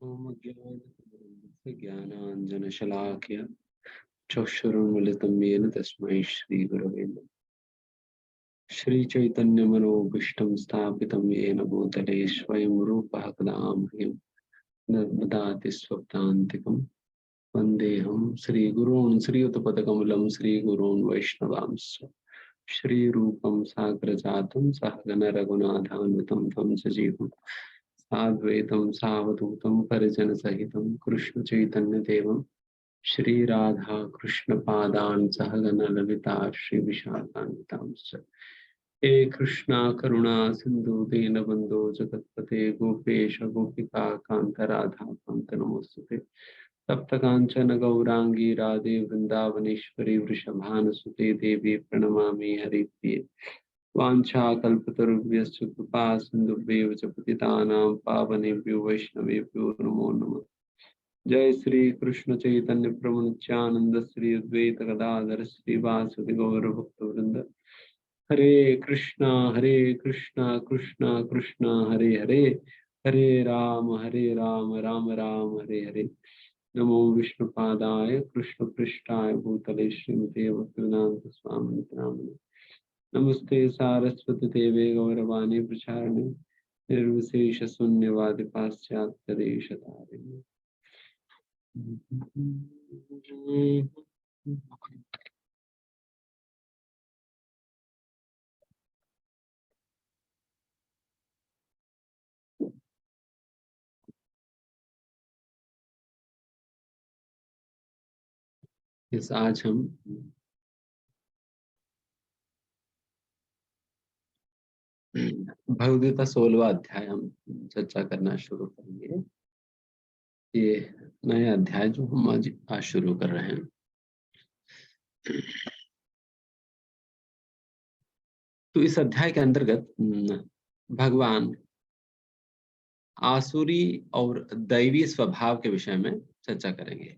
ओम ज्ञानाञ्जनशलाकया चक्षुरुन्मिलितं येन तस्मै श्रीगुरवे नमः। श्रीचैतन्यमनोभीष्टं स्थापितं येन भूतले स्वयं रूपः कदा मह्यं ददाति स्वपदान्तिकं। वन्देऽहं श्रीगुरून् श्रीयुतपदकमलं श्रीगुरून् वैष्णवांश्च श्रीरूपं साग्रजातं सहगण रघुनाथान्वितं तं सजीवं साद्वैतं सावधूतं परिजनसहितं कृष्णचैतन्यदेवं श्री राधा कृष्ण पादान सहगण ललिता श्री विशाखान्वितांश्च हे कृष्णा करुणा सिंधु दीनबंधो जगत्पते गोपेश गोपिका कांत राधा कांत नमोस्तुते तप्त कांचन गौरांगी राधे वृंदावनेश्वरी वृषभानुसुते देवी प्रणमामि हरिप्रिये वाञ्छाकल्पतरुभ्यश्च कृपा सिन्धुभ्येव च पतितानां पावनेभ्यो वैष्णवेभ्यो नमो नमः। जय श्री कृष्ण चैतन्य प्रभु नित्यानंद श्री अद्वैत गदाधर श्रीवासुदेव गौर भक्त वृंद। हरे कृष्णा कृष्णा कृष्णा हरे हरे, हरे राम राम राम हरे हरे। नमो विष्णुपादाय कृष्ण पृष्ठाय भूतले श्रीमते भक्तिवेदांत स्वामी नामिने। नमस्ते सारस्वती देवे गौरवाणी प्रचारिणे निर्विशेष शून्यवादी पाश्चात्य देशतारिणे। इस आज हम भगवद्गीता 16वां अध्याय हम चर्चा करना शुरू करेंगे। ये नया अध्याय जो हम आज शुरू कर रहे हैं। तो इस अध्याय के अंतर्गत भगवान आसुरी और दैवी स्वभाव के विषय में चर्चा करेंगे।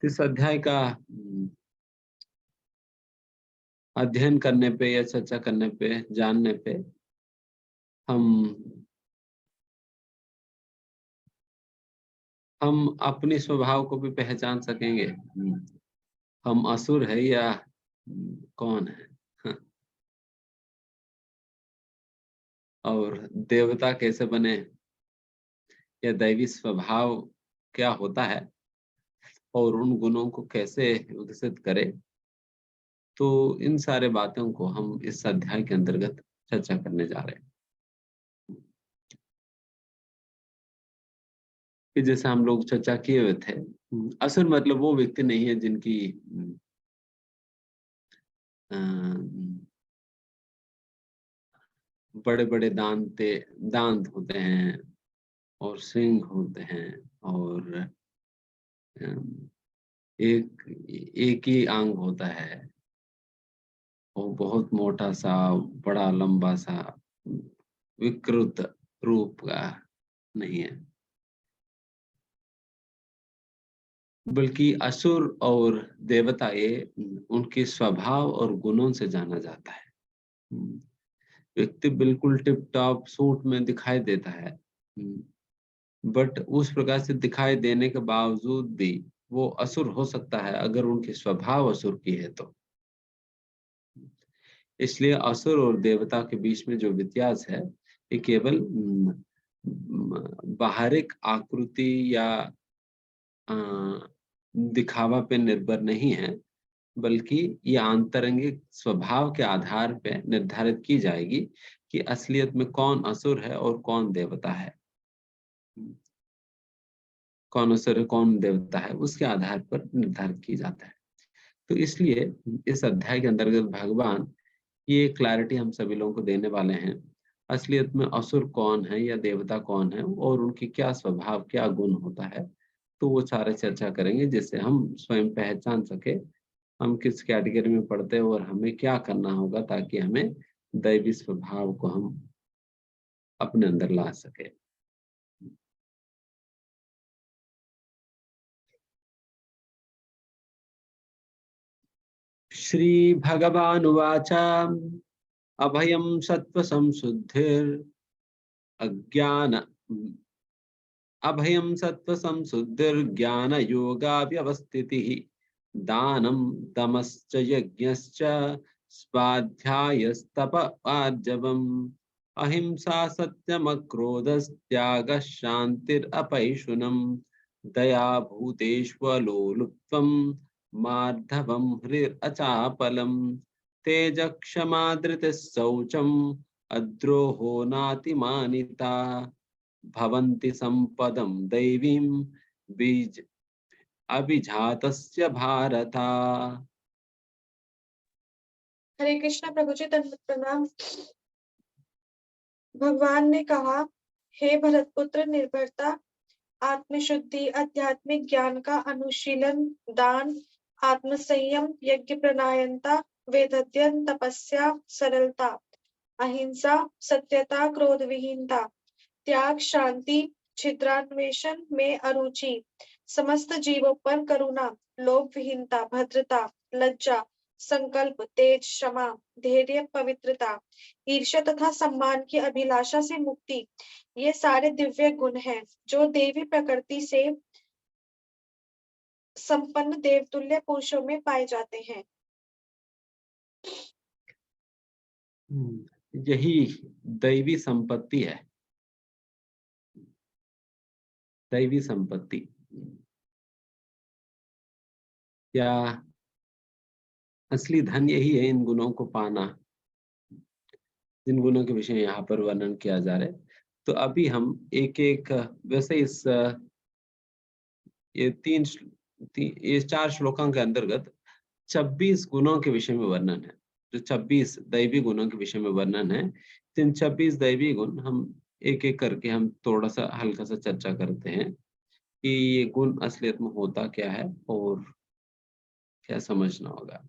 इस अध्याय का अध्ययन करने पे या चर्चा करने पे, जानने पे हम अपने स्वभाव को भी पहचान सकेंगे। हम असुर है या कौन है, और देवता कैसे बने, या दैवी स्वभाव क्या होता है और उन गुणों को कैसे विकसित करें। तो इन सारे बातों को हम इस अध्याय के अंतर्गत चर्चा करने जा रहे हैं। कि जैसे हम लोग चर्चा किए हुए थे, असुर मतलब वो व्यक्ति नहीं है जिनकी बड़े बड़े दांत होते हैं और सींग होते हैं और एक ही अंग होता है और बहुत मोटा सा, बड़ा लंबा सा, विकृत रूप का नहीं है। बल्कि असुर और देवता ये उनके स्वभाव और गुणों से जाना जाता है। व्यक्ति बिल्कुल टिप टॉप सूट में दिखाई देता है, बट उस प्रकार से दिखाई देने के बावजूद भी वो असुर हो सकता है अगर उनके स्वभाव असुर की है तो। इसलिए असुर और देवता के बीच में जो व्यत्यास है ये केवल बाहरिक आकृति या दिखावा पे निर्भर नहीं है, बल्कि ये आंतरंगिक स्वभाव के आधार पे निर्धारित की जाएगी कि असलियत में कौन असुर है और कौन देवता है। कौन असुर है कौन देवता है उसके आधार पर निर्धारित की जाता है। तो इसलिए इस अध्याय के अंतर्गत भगवान ये क्लैरिटी हम सभी लोगों को देने वाले हैं, असलियत में असुर कौन है या देवता कौन है और उनकी क्या स्वभाव क्या गुण होता है। तो वो सारे चर्चा करेंगे जिससे हम स्वयं पहचान सके हम किस कैटेगरी में पढ़ते हैं और हमें क्या करना होगा ताकि हमें दैवी स्वभाव को हम अपने अंदर ला सके। श्री भगवानुवाच अभयं सत्त्व संशुद्धिर् अज्ञान अभयं सत्व संशुद्धिर्ज्ञान योगा व्यवस्थितिः दानं दमश्च यज्ञश्च स्वाध्यायस्तप आर्जवम् अहिंसा सत्यमक्रोधस्त्यागः शान्तिरपैशुनम् दया भूतेष्वलोलुप्त्वं मार्दवम् हृदचापलम् तेज क्षमा धृतिः शौचम् अद्रोहो नातिमानिता भवन्ति संपदं दैवीं बीज अभिजातस्य भारत। हरे कृष्णा प्रभु जी, दंडवत प्रणाम। भगवान ने कहा, हे भरत पुत्र, निर्भरता, आत्मशुद्धि, आध्यात्मिक ज्ञान का अनुशीलन, दान, आत्मसंयम, यज्ञ प्रणायनता, वेदाध्ययन, तपस्या, सरलता, अहिंसा, सत्यता, क्रोध विहीनता, त्याग, शांति, छिद्रान्वेषण में अरुचि, समस्त जीवों पर करुणा, लोभ विहीनता, भद्रता, लज्जा, संकल्प, तेज, क्षमा, धैर्य, पवित्रता, ईर्ष्या तथा सम्मान की अभिलाषा से मुक्ति, ये सारे दिव्य गुण हैं जो देवी प्रकृति से संपन्न देवतुल्य पुरुषों में पाए जाते हैं। यही दैवी संपत्ति है, दैवी संपत्ति। क्या असली धन यही है, इन गुणों को पाना, जिन गुणों के विषय यहाँ पर वर्णन किया जा रहा है। तो अभी हम एक एक वैसे इस ये ये 4 श्लोकों के अंतर्गत 26 गुणों के विषय में वर्णन है। जो 26 दैवी गुणों के विषय में वर्णन है, जिन 26 दैवी गुण हम एक एक करके हम थोड़ा सा हल्का सा चर्चा करते हैं कि ये गुण असलियत में होता क्या है और क्या समझना होगा।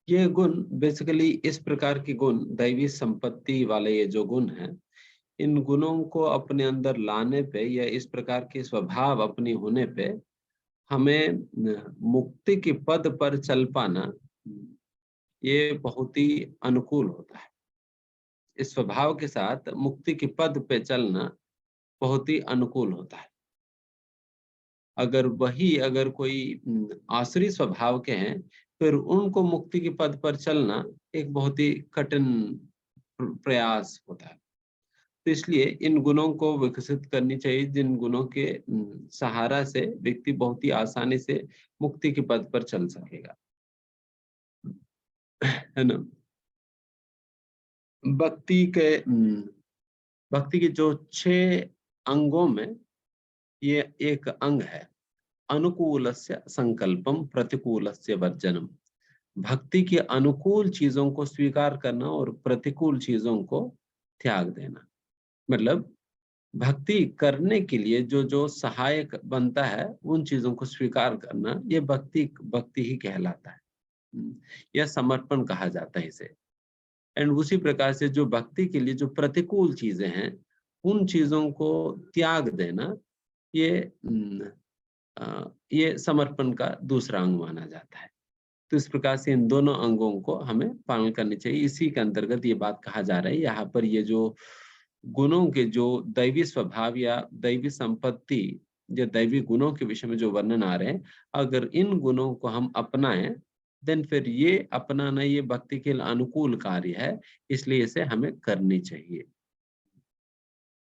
ये गुण बेसिकली इस प्रकार के गुण, दैवी संपत्ति वाले ये जो गुण हैं, इन गुणों को अपने अंदर लाने पे या इस प्रकार के स्वभाव अपनी होने पे हमें मुक्ति के पद पर चल पाना ये बहुत ही अनुकूल होता है। इस स्वभाव के साथ मुक्ति के पद पे चलना बहुत ही अनुकूल होता है। अगर कोई आसुरी स्वभाव के हैं, फिर उनको मुक्ति के पद पर चलना एक बहुत ही कठिन प्रयास होता है। तो इसलिए इन गुणों को विकसित करनी चाहिए, जिन गुणों के सहारा से व्यक्ति बहुत ही आसानी से मुक्ति के पद पर चल सकेगा, है ना। भक्ति के जो 6 अंगों में ये एक अंग है, अनुकूलस्य संकल्पम प्रतिकूलस्य वर्जनम। भक्ति के अनुकूल चीजों को स्वीकार करना और प्रतिकूल चीजों को त्याग देना। मतलब भक्ति करने के लिए जो जो सहायक बनता है, उन चीजों को स्वीकार करना, ये भक्ति ही कहलाता है। यह समर्पण कहा जाता है इसे। एंड उसी प्रकार से जो भक्ति के लिए जो प्रतिकूल चीजें हैं, उन चीजों को त्याग देना, ये समर्पण का दूसरा अंग माना जाता है। तो इस प्रकार से इन दोनों अंगों को हमें पालन करनी चाहिए। इसी के अंतर्गत ये बात कहा जा रहा है यहाँ पर। ये जो गुणों के जो दैवी स्वभाव या दैवी संपत्ति या दैवी गुणों के विषय में जो वर्णन आ रहे हैं, अगर इन गुणों को हम अपनाएं, देन फिर ये अपनाना ये भक्ति के लिए अनुकूल कार्य है, इसलिए इसे हमें करनी चाहिए,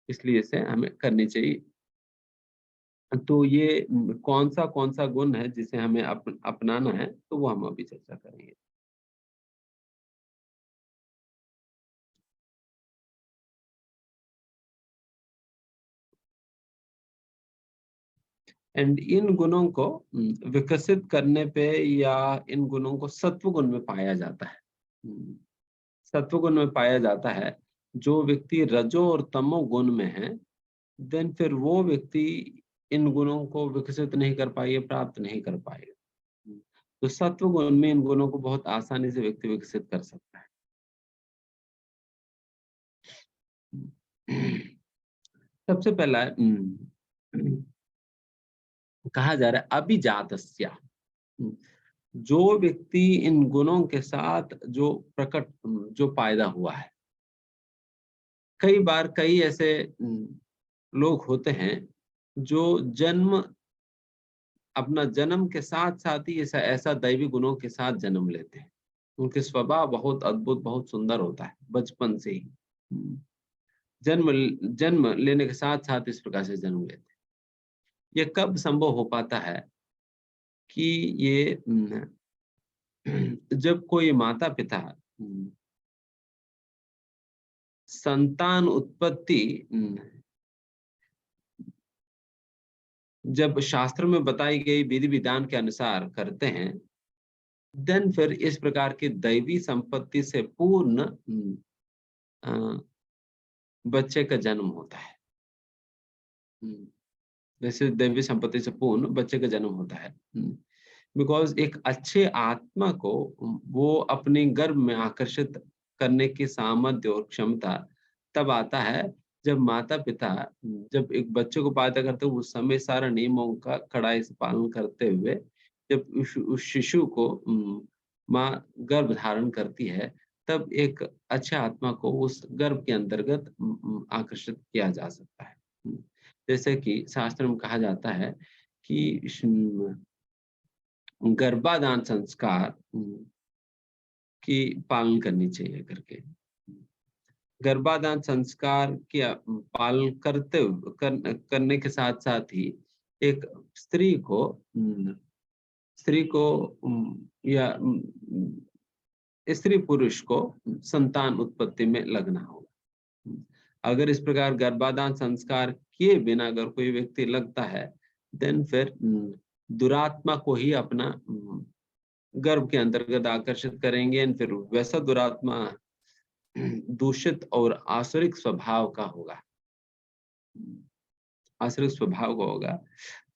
इसलिए इसे हमें करनी चाहिए। तो ये कौन सा गुण है जिसे हमें अपनाना है, तो वो हम अभी चर्चा करेंगे। एंड इन गुणों को विकसित करने पे या इन गुणों को सत्व गुण में पाया जाता है। सत्व गुण में पाया जाता है। जो व्यक्ति रजो और तमो गुण में है, देन फिर वो व्यक्ति इन गुणों को विकसित नहीं कर पाएगा, प्राप्त नहीं कर पाएगा। तो सत्व गुण में इन गुणों को बहुत आसानी से व्यक्ति विकसित कर सकता है। सबसे पहला कहा जा रहा है अभिजातस्य, जो व्यक्ति इन गुणों के साथ जो जो पैदा हुआ है। कई बार कई ऐसे लोग होते हैं जो अपना जन्म के साथ साथ ही ऐसा ऐसा दैवी गुणों के साथ जन्म लेते हैं। उनके स्वभाव बहुत अद्भुत, बहुत सुंदर होता है बचपन से ही। जन्म जन्म लेने के साथ साथ इस प्रकार से जन्म लेते हैं। ये कब संभव हो पाता है कि ये जब कोई माता पिता संतान उत्पत्ति जब शास्त्र में बताई गई विधि विधान के अनुसार करते हैं, देन फिर इस प्रकार की दैवी संपत्ति से पूर्ण बच्चे का जन्म होता है। जैसे दैवी संपत्ति से पूर्ण बच्चे का जन्म होता है। बिकॉज एक अच्छे आत्मा को वो अपने गर्भ में आकर्षित करने की सामर्थ्य और क्षमता तब आता है जब माता पिता जब एक बच्चे को पैदा करते हैं, उस समय सारा नियमों का कड़ाई से पालन करते हुए जब उस शिशु को माँ गर्भ धारण करती है, तब एक अच्छे आत्मा को उस गर्भ के अंतर्गत आकर्षित किया जा सकता है। जैसे कि शास्त्र में कहा जाता है कि गर्भाधान संस्कार की पालन करनी चाहिए करके। गर्भाधान संस्कार के पालन करने के साथ साथ ही एक स्त्री को या स्त्री पुरुष को संतान उत्पत्ति में लगना होगा। अगर इस प्रकार गर्भाधान संस्कार किए बिना अगर कोई व्यक्ति लगता है, देन फिर दुरात्मा को ही अपना गर्भ के अंतर्गत आकर्षित करेंगे, और फिर वैसा दुरात्मा दूषित और आसुरिक स्वभाव का होगा, आसुरिक स्वभाव का होगा।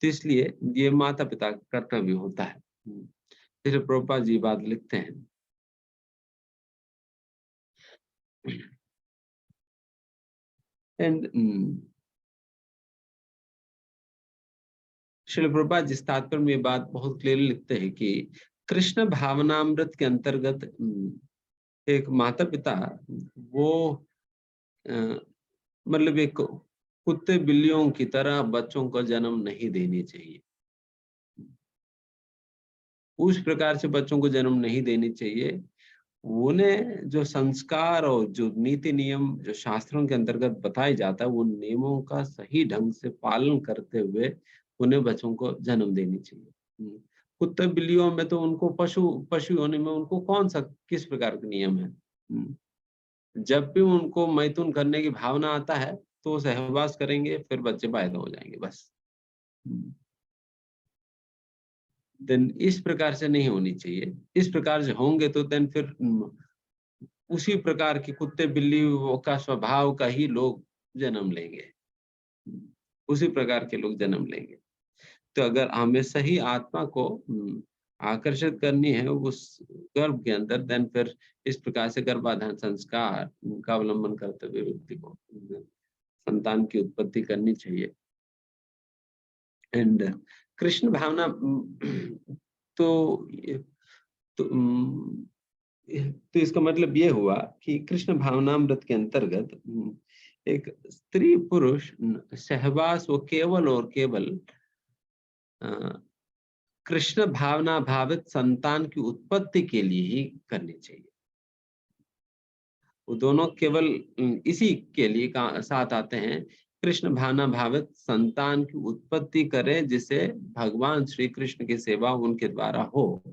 तो इसलिए ये माता पिता का कर्तव्य होता है। फिर प्रभुपाद जी बात लिखते हैं, एंड श्रील प्रभुपाद जिस तात्पर्य में बात बहुत क्लियरली लिखते हैं कि कृष्ण भावनामृत के अंतर्गत एक माता पिता वो मतलब एक कुत्ते बिल्लियों की तरह बच्चों को जन्म नहीं देनी चाहिए। उस प्रकार से बच्चों को जन्म नहीं देनी चाहिए। उन्हें जो संस्कार और जो नीति नियम जो शास्त्रों के अंतर्गत बताया जाता है, उन नियमों का सही ढंग से पालन करते हुए उन्हें बच्चों को जन्म देनी चाहिए। कुत्ते बिल्लियों में तो उनको पशु होने में उनको कौन सा किस प्रकार के नियम है। जब भी उनको मैथुन करने की भावना आता है तो सहवास करेंगे, फिर बच्चे पैदा हो जाएंगे बस। देन इस प्रकार से नहीं होनी चाहिए। इस प्रकार से होंगे तो देन फिर उसी प्रकार के कुत्ते बिल्लियों का स्वभाव का ही लोग जन्म लेंगे, उसी प्रकार के लोग जन्म लेंगे। तो अगर हमें सही आत्मा को आकर्षित करनी है उस गर्भ के अंदर, देन फिर इस प्रकार से गर्भाधान संस्कार का अवलंबन करते हुए व्यक्ति को संतान की उत्पत्ति करनी चाहिए। एंड कृष्ण भावना तो इसका मतलब ये हुआ कि कृष्ण भावनामृत के अंतर्गत एक स्त्री पुरुष सहवास वो केवल और केवल कृष्ण भावना भावित संतान की उत्पत्ति के लिए ही करनी चाहिए। वो दोनों केवल इसी के लिए साथ आते हैं, कृष्ण भावना भावित संतान की उत्पत्ति करे जिसे भगवान श्री कृष्ण की सेवा उनके द्वारा हो।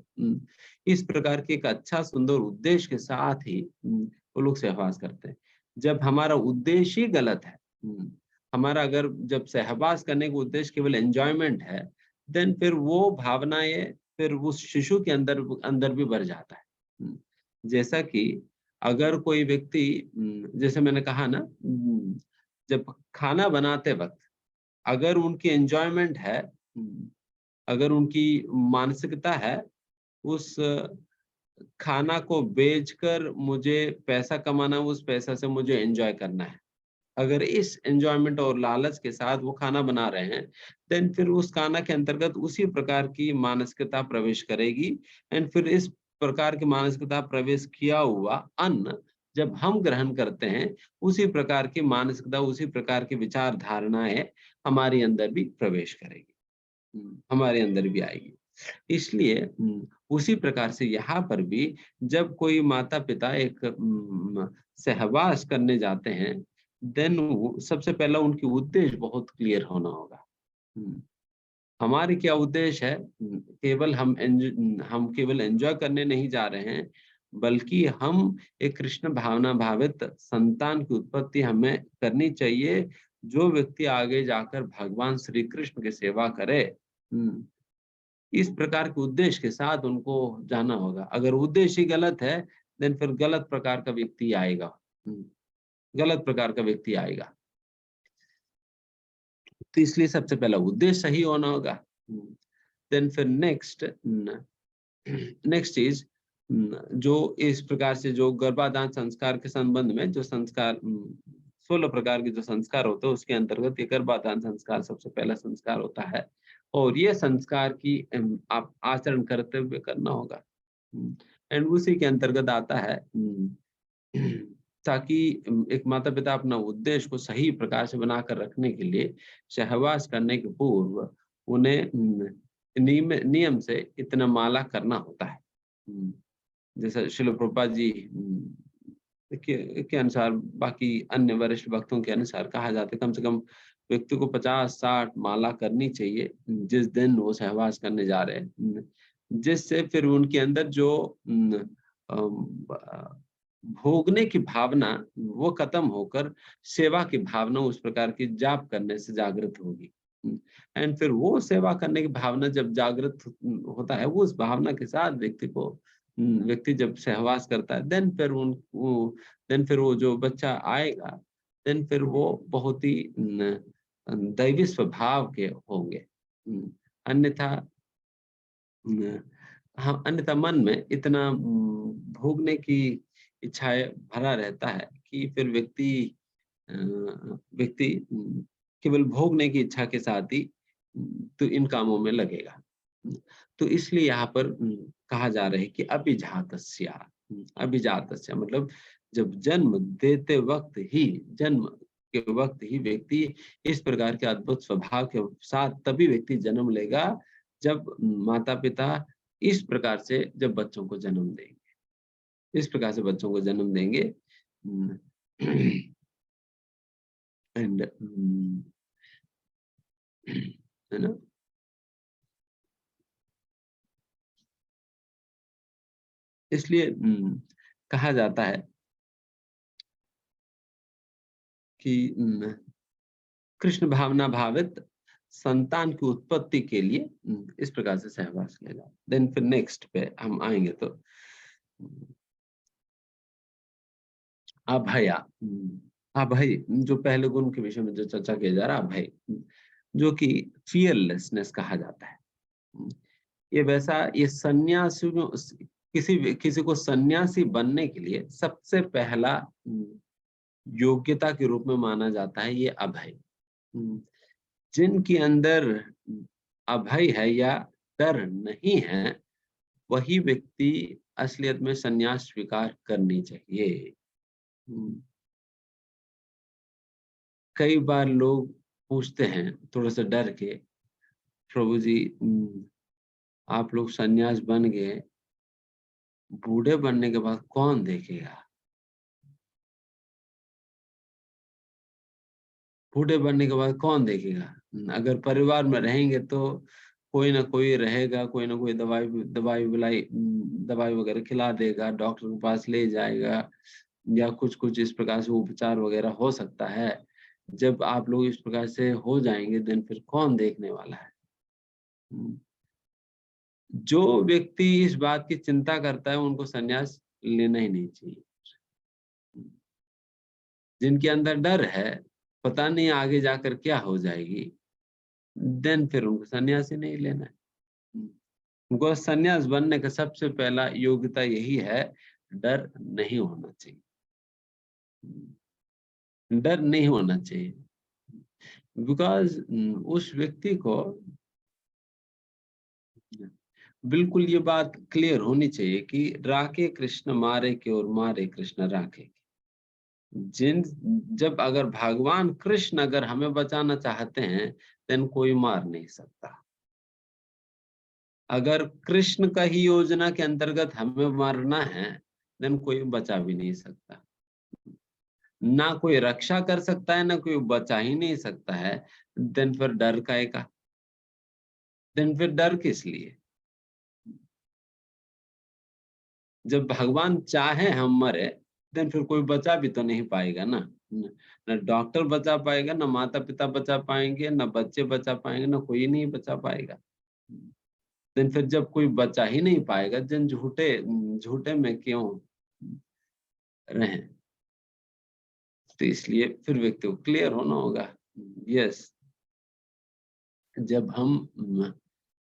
इस प्रकार के एक अच्छा सुंदर उद्देश्य के साथ ही वो लोग सहवास करते हैं। जब हमारा उद्देश्य ही गलत है, हमारा अगर जब सहवास करने का उद्देश्य केवल एंजॉयमेंट है, देन फिर वो भावनाएं फिर उस शिशु के अंदर भी बढ़ जाता है। जैसा कि अगर कोई व्यक्ति जैसे मैंने कहा ना, जब खाना बनाते वक्त अगर उनकी एंजॉयमेंट है, अगर उनकी मानसिकता है उस खाना को बेचकर मुझे पैसा कमाना, उस पैसा से मुझे एंजॉय करना है, अगर इस एंजॉयमेंट और लालच के साथ वो खाना बना रहे हैं, देन फिर उस खाना के अंतर्गत उसी प्रकार की मानसिकता प्रवेश करेगी। एंड फिर इस प्रकार की मानसिकता प्रवेश किया हुआ अन्न जब हम ग्रहण करते हैं, उसी प्रकार की मानसिकता, उसी प्रकार की विचार धारणाएं हमारे अंदर भी प्रवेश करेगी, हमारे अंदर भी आएगी। इसलिए उसी प्रकार से यहाँ पर भी जब कोई माता-पिता एक सहवास करने जाते हैं, देन वो सबसे पहला उनकी उद्देश्य बहुत क्लियर होना होगा। हुँ, हमारे क्या उद्देश्य है? हम केवल एन्जॉय करने नहीं जा रहे हैं, बल्कि हम एक कृष्ण भावना भावित संतान की उत्पत्ति हमें करनी चाहिए, जो व्यक्ति आगे जाकर भगवान श्री कृष्ण की सेवा करे। हुँ। इस प्रकार के उद्देश्य के साथ उनको जाना होगा। अगर उद्देश्य ही गलत है, देन फिर गलत प्रकार का व्यक्ति आएगा। गलत प्रकार का व्यक्ति आएगा। तो इसलिए सबसे पहला उद्देश्य सही होना होगा। देन फिर नेक्स्ट चीज़ जो इस प्रकार से जो गर्भाधान संस्कार के संबंध में जो संस्कार 16 प्रकार के जो संस्कार होते हैं, उसके अंतर्गत ये गर्भाधान संस्कार सबसे पहला संस्कार होता है। और ये संस्कार की आप आचरण करते हुए करना होगा। एंड उसी के अंतर्गत आता है ताकि एक माता-पिता अपना उद्देश्य को सही प्रकार से बनाकर रखने के लिए सहवास करने के पूर्व उन्हें नियम से इतना माला करना होता है। जैसे श्रील प्रभुपाद जी के अनुसार, बाकी अन्य वरिष्ठ भक्तों के अनुसार कहा जाता है कम से कम व्यक्ति को 50-60 माला करनी चाहिए जिस दिन वो सहवास करने जा रहे हैं, जिससे फिर उनके अंदर जो भोगने की भावना वो खत्म होकर सेवा की भावना उस प्रकार की जाप करने से जागृत होगी। एंड फिर वो सेवा करने की भावना जब जागृत होता है, वो उस भावना के साथ व्यक्ति जब सहवास करता है, देन फिर वो जो बच्चा आएगा, देन फिर वो बहुत ही दैवी स्वभाव के होंगे। अन्यथा हाँ, अन्यथा मन में इतना भोगने की इच्छाएं भरा रहता है कि फिर व्यक्ति केवल भोगने की इच्छा के साथ ही तो इन कामों में लगेगा। तो इसलिए यहाँ पर कहा जा रहा है कि अभिजातस्य मतलब जन्म के वक्त ही व्यक्ति इस प्रकार के अद्भुत स्वभाव के साथ तभी व्यक्ति जन्म लेगा जब माता-पिता इस प्रकार से जब बच्चों को जन्म देंगे। इस प्रकार से बच्चों को जन्म देंगे एंड है ना? इसलिए कहा जाता है कि कृष्ण भावना भावित संतान की उत्पत्ति के लिए इस प्रकार से सहवास किया जाता है। देन फिर नेक्स्ट पे हम आएंगे तो अभया अभय जो पहले गुण के विषय में जो चर्चा किया जा रहा है, अभय जो कि फियरलेसनेस कहा जाता है। ये सन्यासियों किसी को सन्यासी बनने के लिए सबसे पहला योग्यता के रूप में माना जाता है ये अभय। जिनके अंदर अभय है या डर नहीं है, वही व्यक्ति असलियत में सन्यास स्वीकार करनी चाहिए। कई बार लोग पूछते हैं थोड़ा सा डर के, प्रभु जी आप लोग सन्यास बन गए, बूढ़े बनने के बाद कौन देखेगा? बूढ़े बनने के बाद कौन देखेगा? अगर परिवार में रहेंगे तो कोई ना कोई रहेगा, कोई ना कोई दवाई वगैरह खिला देगा, डॉक्टर के पास ले जाएगा या कुछ इस प्रकार से उपचार वगैरह हो सकता है। जब आप लोग इस प्रकार से हो जाएंगे, देन फिर कौन देखने वाला है? जो व्यक्ति इस बात की चिंता करता है, उनको संन्यास लेना ही नहीं चाहिए। जिनके अंदर डर है, पता नहीं आगे जाकर क्या हो जाएगी, देन फिर उनको संन्यास ही नहीं लेना है। उनको संन्यास बनने का सबसे पहला योग्यता यही है, डर नहीं होना चाहिए। डर नहीं होना चाहिए, बिकॉज उस व्यक्ति को बिल्कुल ये बात क्लियर होनी चाहिए कि राखे कृष्ण मारे के और मारे कृष्ण राखे के। जब अगर भगवान कृष्ण अगर हमें बचाना चाहते हैं, देन कोई मार नहीं सकता। अगर कृष्ण का ही योजना के अंतर्गत हमें मारना है, देन कोई बचा भी नहीं सकता। ना कोई रक्षा कर सकता है, ना कोई बचा ही नहीं सकता है। देन फिर डर का देन फिर डर किस लिए? जब भगवान चाहे हम मरे, देन फिर कोई बचा भी तो नहीं पाएगा ना। ना डॉक्टर बचा पाएगा, ना माता पिता बचा पाएंगे, ना बच्चे बचा पाएंगे, ना कोई नहीं बचा पाएगा। देन फिर जब कोई बचा ही नहीं पाएगा, देन झूठे में क्यों रहें? तो इसलिए फिर व्यक्ति को क्लियर होना होगा। यस, जब हम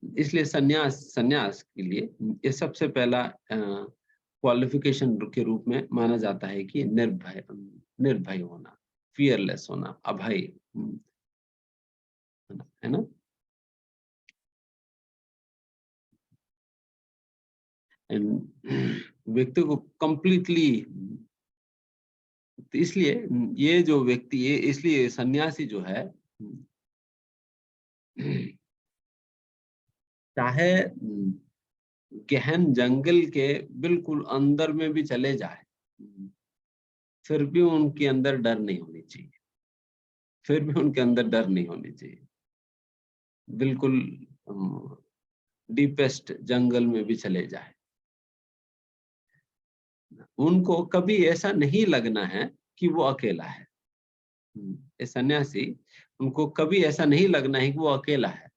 इसलिए सन्यास के लिए ये सबसे पहला क्वालिफिकेशन के रूप में माना जाता है कि निर्भय होना, फियरलेस होना, अभय, है ना। व्यक्ति को कंप्लीटली, तो इसलिए ये जो व्यक्ति, ये इसलिए सन्यासी जो है, चाहे गहन जंगल के बिल्कुल अंदर में भी चले जाए, फिर भी उनके अंदर डर नहीं होनी चाहिए, फिर भी उनके अंदर डर नहीं होनी चाहिए। बिल्कुल डीपेस्ट जंगल में भी चले जाए, उनको कभी ऐसा नहीं लगना है कि वो अकेला है। ये सन्यासी, उनको कभी ऐसा नहीं लगना है कि वो अकेला है।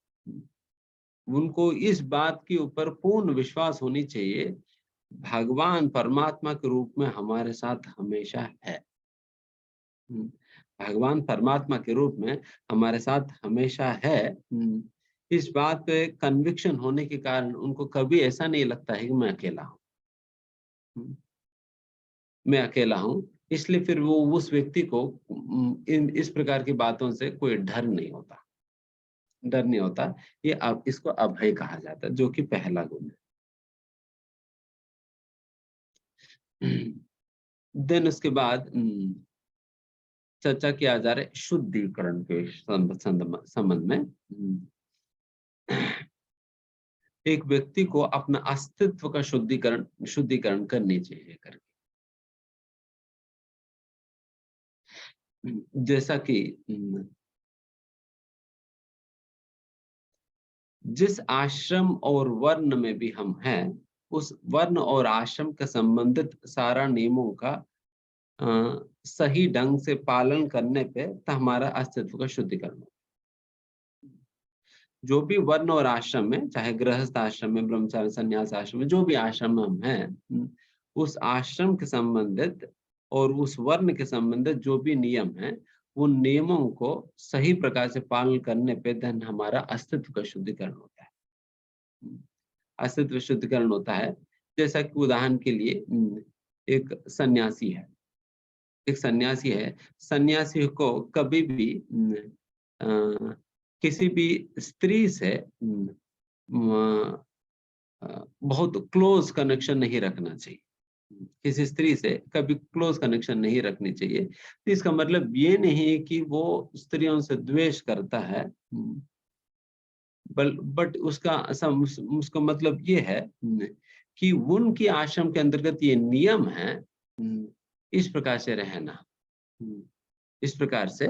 उनको इस बात के ऊपर पूर्ण विश्वास होनी चाहिए, भगवान परमात्मा के रूप में हमारे साथ हमेशा है। भगवान परमात्मा के रूप में हमारे साथ हमेशा है। इस बात पे कन्विक्शन होने के कारण उनको कभी ऐसा नहीं लगता है कि मैं अकेला हूँ, मैं अकेला हूँ। इसलिए फिर वो उस व्यक्ति को इस प्रकार की बातों से कोई डर नहीं होता, डर नहीं होता। ये अब इसको अभय कहा जाता है, जो कि पहला गुण है। देन उसके बाद चर्चा किया जा रहा है शुद्धिकरण के संबंध में। एक व्यक्ति को अपना अस्तित्व का शुद्धिकरण करनी चाहिए करके। जैसा कि जिस आश्रम और वर्ण में भी हम हैं, उस वर्ण और आश्रम के संबंधित सारा नियमों का सही ढंग से पालन करने पे तो हमारा अस्तित्व का शुद्धिकरण। जो भी वर्ण और आश्रम में, चाहे गृहस्थ आश्रम में, ब्रह्मचारी संन्यास आश्रम में, जो भी आश्रम में हम हैं, उस आश्रम के संबंधित और उस वर्ण के संबंधित जो भी नियम हैं, उन नियमों को सही प्रकार से पालन करने पे धन हमारा अस्तित्व का शुद्धिकरण होता है। अस्तित्व शुद्धिकरण होता है। जैसा कि उदाहरण के लिए एक सन्यासी है, सन्यासी को कभी भी किसी भी स्त्री से बहुत क्लोज कनेक्शन नहीं रखना चाहिए, किसी स्त्री से कभी क्लोज कनेक्शन नहीं रखनी चाहिए। तो इसका मतलब ये नहीं कि वो स्त्रियों से द्वेष करता है, बट उसका मतलब ये है कि उनकी आश्रम के अंतर्गत ये नियम है, इस प्रकार से रहना, इस प्रकार से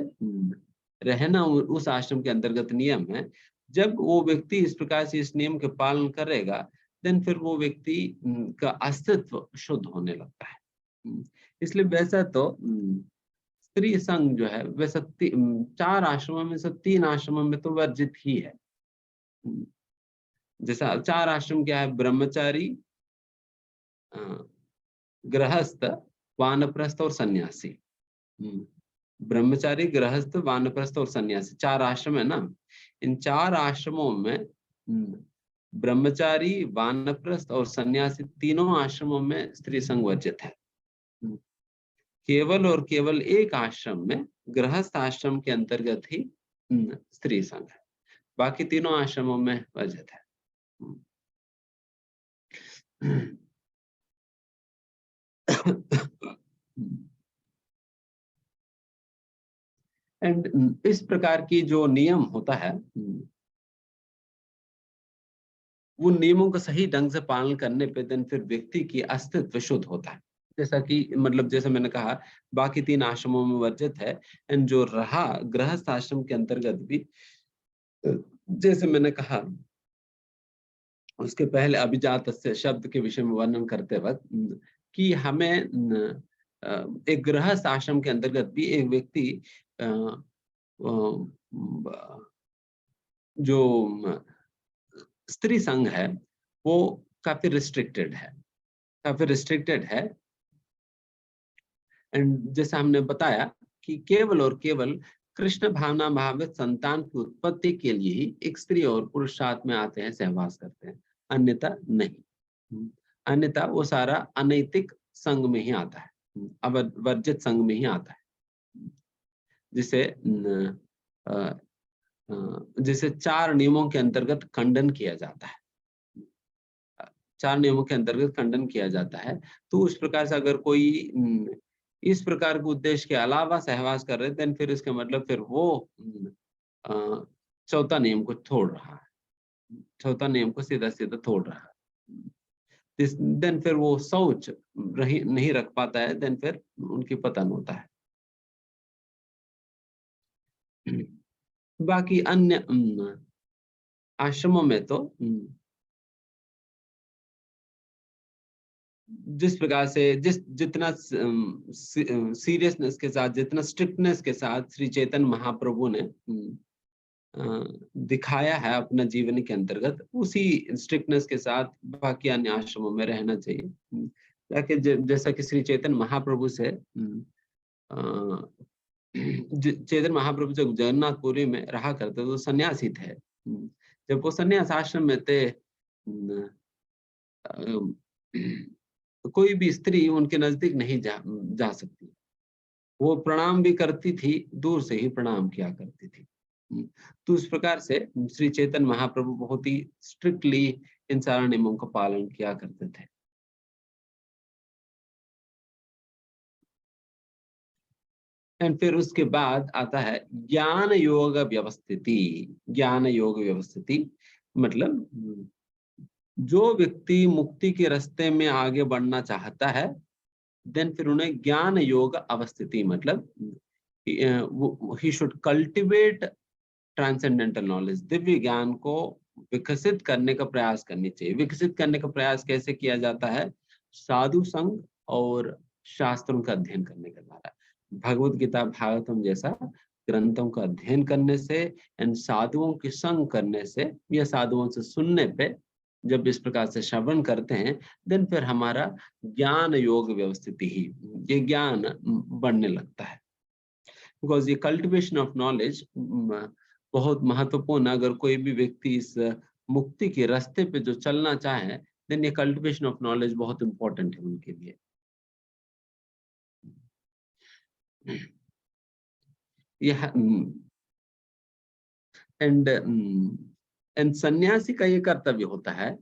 रहना उस आश्रम के अंतर्गत नियम है। जब वो व्यक्ति इस प्रकार से इस नियम के पालन करेगा, देन फिर वो व्यक्ति का अस्तित्व शुद्ध होने लगता है। इसलिए वैसा तो स्त्री संघ जो है, वैसा 4 आश्रमों में से 3 आश्रमों में तो वर्जित ही है। जैसा 4 आश्रम क्या है, ब्रह्मचारी, गृहस्थ, वानप्रस्थ और सन्यासी। ब्रह्मचारी, गृहस्थ, वानप्रस्थ और सन्यासी 4 आश्रम है ना। इन 4 आश्रमों में ब्रह्मचारी, वानप्रस्थ और सन्यासी तीनों आश्रमों में स्त्री संग वर्जित है। केवल और केवल एक आश्रम में, गृहस्थ आश्रम के अंतर्गत ही स्त्री संघ है, बाकी तीनों आश्रमों में वर्जित है। एंड इस प्रकार की जो नियम होता है, वो नियमों का सही ढंग से पालन करने पे देन फिर व्यक्ति की अस्तित्व शुद्ध होता है। जैसा कि मतलब जैसे मैंने कहा, बाकी तीन आश्रमों में वर्जित है, एंड जो रहा गृहस्थ आश्रम के अंतर्गत भी, जैसे मैंने कहा उसके पहले अभिजात शब्द के विषय में वर्णन करते वक्त, कि हमें एक गृहस्थ आश्रम के अंतर्गत भी एक व्यक्ति जो स्त्री संघ है वो काफी रिस्ट्रिक्टेड है। एंड जैसे हमने बताया कि केवल और केवल कृष्ण भावना भावित संतान की उत्पत्ति के लिए ही एक स्त्री और पुरुष साथ में आते हैं, सहवास करते हैं, अन्यथा नहीं। अन्यथा वो सारा अनैतिक संघ में ही आता है, वर्जित संघ में ही आता है, जिसे 4 नियमों के अंतर्गत खंडन किया जाता है। 4 नियमों के अंतर्गत खंडन किया जाता है। तो उस प्रकार से अगर कोई इस प्रकार के उद्देश्य के अलावा सहवास कर रहे देन फिर इसका मतलब फिर वो चौथा नियम को तोड़ रहा है, चौथा नियम को सीधा सीधा तोड़ रहा है। देन फिर वो शौच नहीं रख पाता है, देन फिर उनकी पतन होता है। बाकी अन्य आश्रमों में तो जिस प्रकार से जितना सीरियसनेस के साथ, जितना स्ट्रिक्टनेस के साथ श्री चैतन्य महाप्रभु ने दिखाया है अपना जीवन के अंतर्गत, उसी स्ट्रिक्टनेस के साथ बाकी अन्य आश्रमों में रहना चाहिए। ताकि जैसा कि श्री चैतन्य महाप्रभु से चैतन्य महाप्रभु जब जगन्नाथपुरी में रहा करते तो सन्यासी थे। जब वो सन्यास आश्रम में थे, कोई भी स्त्री उनके नजदीक नहीं जा सकती। वो प्रणाम भी करती थी, दूर से ही प्रणाम किया करती थी। तो इस प्रकार से श्री चैतन्य महाप्रभु बहुत ही स्ट्रिक्टली इन सारे नियमों का पालन किया करते थे। एंड फिर उसके बाद आता है ज्ञान योग व्यवस्थिति। ज्ञान योग व्यवस्थिति मतलब जो व्यक्ति मुक्ति के रास्ते में आगे बढ़ना चाहता है, देन फिर उन्हें ज्ञान योग अवस्थिति मतलब he should cultivate transcendental knowledge, Divya ज्ञान को विकसित करने का प्रयास करनी चाहिए। विकसित करने का प्रयास कैसे किया जाता है? साधु संघ और शास्त्रों का अध्ययन करने के द्वारा, भगवत गीता भागवतम जैसा ग्रंथों का अध्ययन करने से एंड साधुओं की संग करने से या साधुओं से सुनने पे जब इस प्रकार से श्रवण करते हैं, देन फिर हमारा ज्ञान योग व्यवस्थिति ही ये ज्ञान बढ़ने लगता है। बिकॉज ये कल्टिवेशन ऑफ नॉलेज बहुत महत्वपूर्ण। अगर कोई भी व्यक्ति इस मुक्ति के रास्ते पे जो चलना चाहे, देन ये कल्टिवेशन ऑफ नॉलेज बहुत इंपॉर्टेंट है उनके लिए। यह एंड सन्यासी का ये कर्तव्य होता है,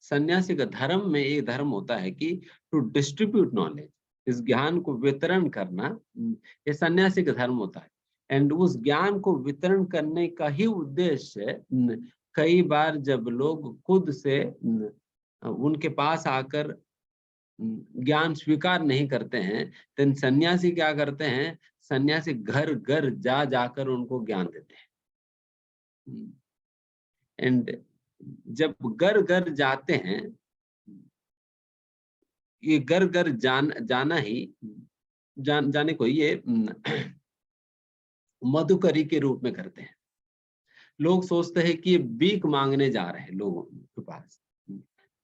सन्यासी का धर्म में ये धर्म होता है कि टू डिस्ट्रीब्यूट नॉलेज, इस ज्ञान को वितरण करना, ये सन्यासी का धर्म होता है। एंड उस ज्ञान को वितरण करने का ही उद्देश्य कई बार जब लोग खुद से उनके पास आकर ज्ञान स्वीकार नहीं करते हैं, तो सन्यासी क्या करते हैं? सन्यासी घर घर जा जाकर उनको ज्ञान देते हैं। एंड जब घर घर जाते हैं, ये घर घर जाना ही जाने को ये मधुकरी के रूप में करते हैं। लोग सोचते हैं कि ये भीख मांगने जा रहे हैं लोगों के पास।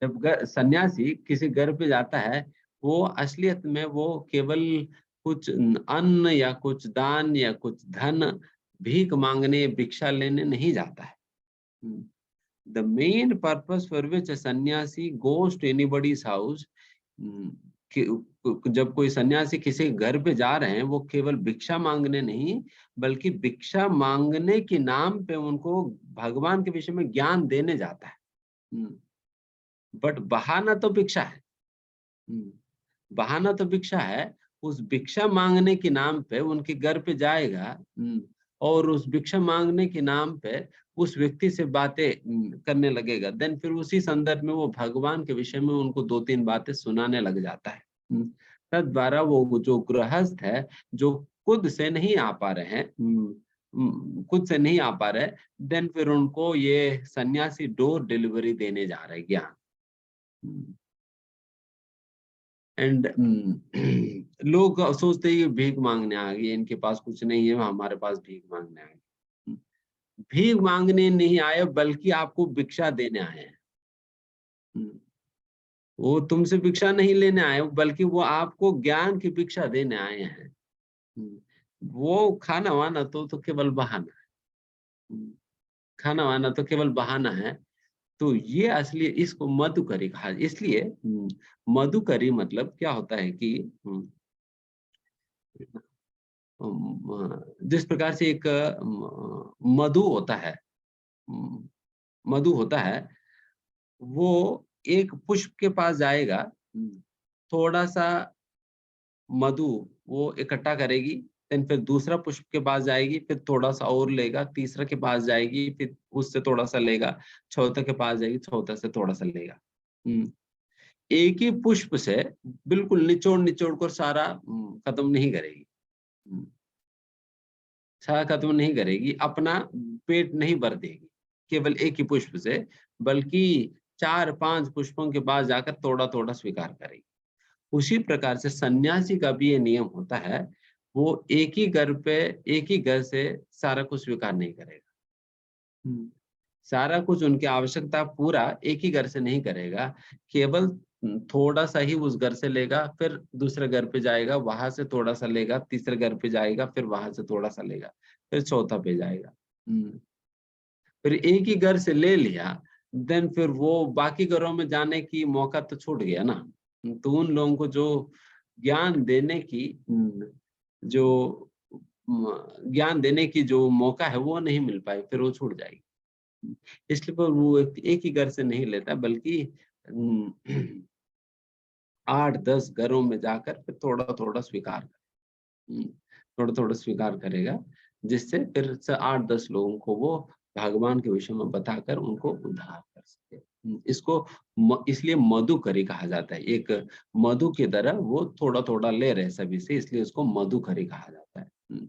जब सन्यासी किसी घर पे जाता है, वो असलियत में वो केवल कुछ अन्न या कुछ दान या कुछ धन भीख मांगने, भिक्षा लेने नहीं जाता है। The main purpose for which a sannyasi goes to anybody's house जब कोई सन्यासी किसी के घर पे जा रहे हैं, वो केवल भिक्षा मांगने नहीं, बल्कि भिक्षा मांगने के नाम पे उनको भगवान के विषय में ज्ञान देने जाता है। बट बहाना तो भिक्षा है। बहाना तो भिक्षा है। उस भिक्षा मांगने के नाम पे उनके घर पे जाएगा, और उस भिक्षा मांगने के नाम पे उस व्यक्ति से बातें करने लगेगा। देन फिर उसी संदर्भ में वो भगवान के विषय में उनको 2-3 बातें सुनाने लग जाता है। तद्वारा वो जो गृहस्थ है, जो खुद से नहीं आ पा रहे हैं, खुद से नहीं आ पा रहे, देन फिर उनको ये सन्यासी डोर डिलीवरी देने जा रहे हैं ज्ञान। एंड लोग सोचते हैं ये भीख मांगने आ गए, इनके पास कुछ नहीं है, हमारे पास भीख मांगने आ गए। भीख मांगने नहीं आए, बल्कि आपको भिक्षा देने आए हैं। वो तुमसे भिक्षा नहीं लेने आए, बल्कि वो आपको ज्ञान की भिक्षा देने आए हैं। वो खाना वाना तो केवल बहाना है। खाना वाना तो केवल बहाना है। तो ये असली, इसको मधुकरी कहा। इसलिए मधुकरी मतलब क्या होता है कि जिस प्रकार से एक मधु होता है, मधु होता है, वो एक पुष्प के पास जाएगा, थोड़ा सा मधु वो इकट्ठा करेगी, देन फिर दूसरा पुष्प के पास जाएगी, फिर थोड़ा सा और लेगा, तीसरा के पास जाएगी, फिर उससे थोड़ा सा लेगा, चौथा के पास जाएगी, चौथा से थोड़ा सा लेगा। एक ही पुष्प से बिल्कुल निचोड़ निचोड़ कर सारा खत्म नहीं करेगी। सारा खत्म नहीं करेगी, अपना पेट नहीं भर देगी केवल एक ही पुष्प से, बल्कि 4-5 पुष्पों के पास जाकर थोड़ा थोड़ा स्वीकार करेगी। उसी प्रकार से सन्यासी का भी ये नियम होता है, वो एक ही घर से सारा कुछ स्वीकार नहीं करेगा। सारा कुछ उनकी आवश्यकता पूरा एक ही घर से नहीं करेगा, केवल थोड़ा सा ही उस घर से लेगा, फिर दूसरे घर पे जाएगा, वहां से थोड़ा सा लेगा, तीसरे घर पे जाएगा, फिर वहां से थोड़ा सा लेगा, फिर चौथा पे जाएगा। फिर एक ही घर से ले लिया, देन फिर वो बाकी घरों में जाने की मौका तो छूट गया ना। तो उन लोगों को जो ज्ञान देने की जो ज्ञान देने की जो मौका है वो नहीं मिल पाई, फिर वो छूट जाएगी। इसलिए वो एक ही घर से नहीं लेता, बल्कि 8-10 घरों में जाकर फिर थोड़ा थोड़ा स्वीकार थोड़ा थोड़ा स्वीकार करेगा, जिससे फिर से 8-10 लोगों को वो भगवान के विषय में बताकर उनको उद्धार कर सके। इसको इसलिए मधुकरी कहा जाता है। एक मधु की तरह वो थोड़ा थोड़ा ले रहे सभी से, इसलिए उसको मधुकरी कहा जाता है।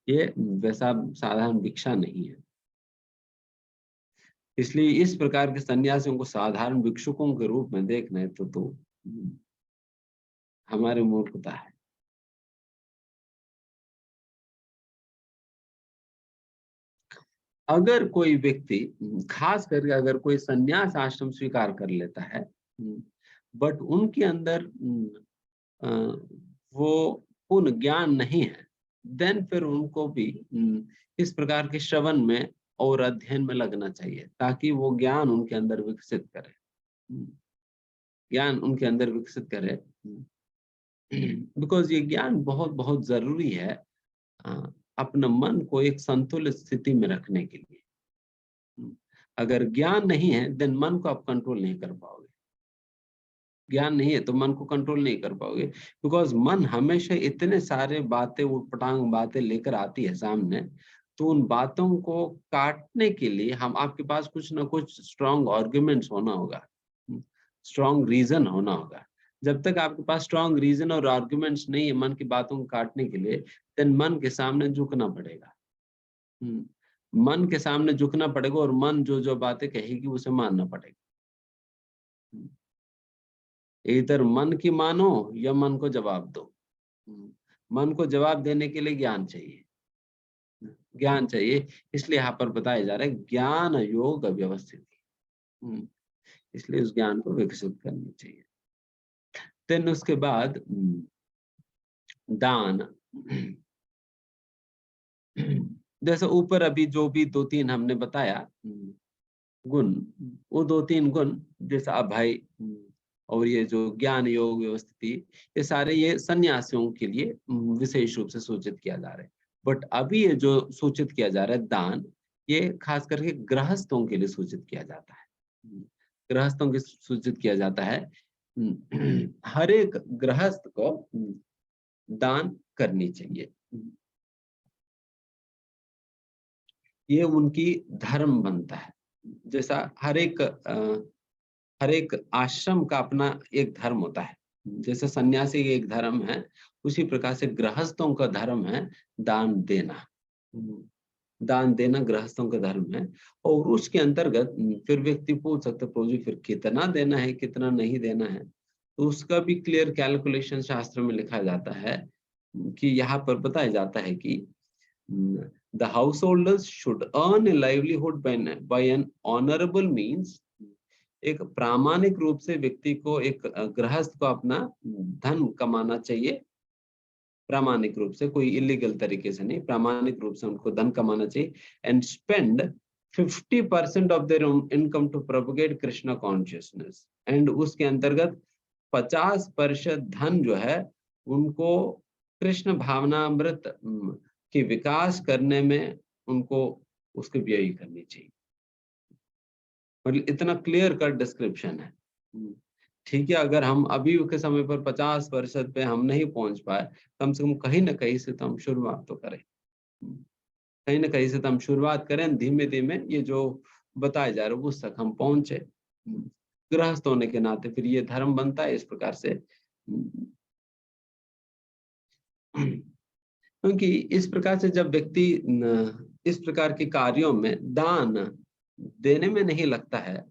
ये वैसा साधारण भिक्षा नहीं है। इसलिए इस प्रकार के सन्यासियों को साधारण भिक्षुकों के रूप में देखना है तो हमारी मूर्खता है। अगर कोई व्यक्ति, खास करके अगर कोई सन्यास आश्रम स्वीकार कर लेता है, बट उनके अंदर वो पूर्ण ज्ञान नहीं है, देन फिर उनको भी इस प्रकार के श्रवण में और अध्ययन में लगना चाहिए, ताकि वो ज्ञान उनके अंदर विकसित करे। ज्ञान उनके अंदर विकसित करे, बिकॉज ये ज्ञान बहुत बहुत जरूरी है अपना मन को एक संतुलित स्थिति में रखने के लिए। अगर ज्ञान नहीं है, देन मन को आप कंट्रोल नहीं कर पाओगे। ज्ञान नहीं है तो मन को कंट्रोल नहीं कर पाओगे, बिकॉज मन हमेशा इतने सारे बातें, उटपटांग बातें लेकर आती है सामने। तो उन बातों को काटने के लिए हम, आपके पास कुछ ना कुछ स्ट्रॉन्ग आर्ग्यूमेंट्स होना होगा, स्ट्रॉन्ग रीजन होना होगा। जब तक आपके पास स्ट्रॉन्ग रीजन और आर्ग्यूमेंट्स नहीं है मन की बातों को काटने के लिए, देन मन के सामने झुकना पड़ेगा। मन के सामने झुकना पड़ेगा, और मन जो जो बातें कहेगी उसे मानना पड़ेगा। इधर मन की मानो या मन को जवाब दो। मन को जवाब देने के लिए ज्ञान चाहिए, ज्ञान चाहिए। इसलिए यहाँ पर बताया जा रहा है ज्ञान योग व्यवस्थित, इसलिए उस ज्ञान को विकसित करनी चाहिए। देन उसके बाद दान। जैसे ऊपर अभी जो भी 2-3 हमने बताया गुण, वो 2-3 गुण जैसा अभय और ये जो ज्ञान योग व्यवस्थिति, ये सारे ये सन्यासियों के लिए विशेष रूप से सूचित किया जा रहा है। बट अभी ये जो सूचित किया जा रहा है दान, ये खास करके गृहस्थों के लिए सूचित किया जाता है। गृहस्थों के सूचित किया जाता है। हर एक गृहस्थ को दान करनी चाहिए। ये उनकी धर्म बनता है। जैसा हर एक आश्रम का अपना एक धर्म होता है, जैसे सन्यासी का एक धर्म है, उसी प्रकार से गृहस्थों का धर्म है दान देना। दान देना गृहस्थों का धर्म है। और उसके अंतर्गत फिर व्यक्ति पूछ सकता है, प्रभु जी फिर कितना देना है, कितना नहीं देना है, तो उसका भी क्लियर कैलकुलेशन शास्त्र में लिखा जाता है कि यहाँ पर बताया जाता है कि the householders should earn a livelihood by an honorable means। एक प्रामाणिक रूप से व्यक्ति को, एक गृहस्थ को अपना धन कमाना चाहिए, प्रामाणिक रूप से, कोई इलीगल तरीके से नहीं, प्रामाणिक रूप से उनको धन कमाना चाहिए। And spend 50% of their income to propagate Krishna consciousness. And उसके अंतर्गत 50% धन जो है उनको कृष्ण भावनामृत के विकास करने में उनको उसकी व्यय करनी चाहिए। मतलब इतना क्लियर कट डिस्क्रिप्शन है। ठीक है, अगर हम अभी के समय पर 50% पे हम नहीं पहुंच पाए, कम से कम कहीं ना कहीं से तो हम शुरुआत तो करें। कहीं ना कहीं से तो हम शुरुआत करें, धीमे धीमे ये जो बताया जा रहा है उस तक हम पहुंचे। गृहस्थ होने के नाते फिर ये धर्म बनता है इस प्रकार से। क्योंकि इस प्रकार से जब व्यक्ति इस प्रकार के कार्यों में दान देने में नहीं लगता है,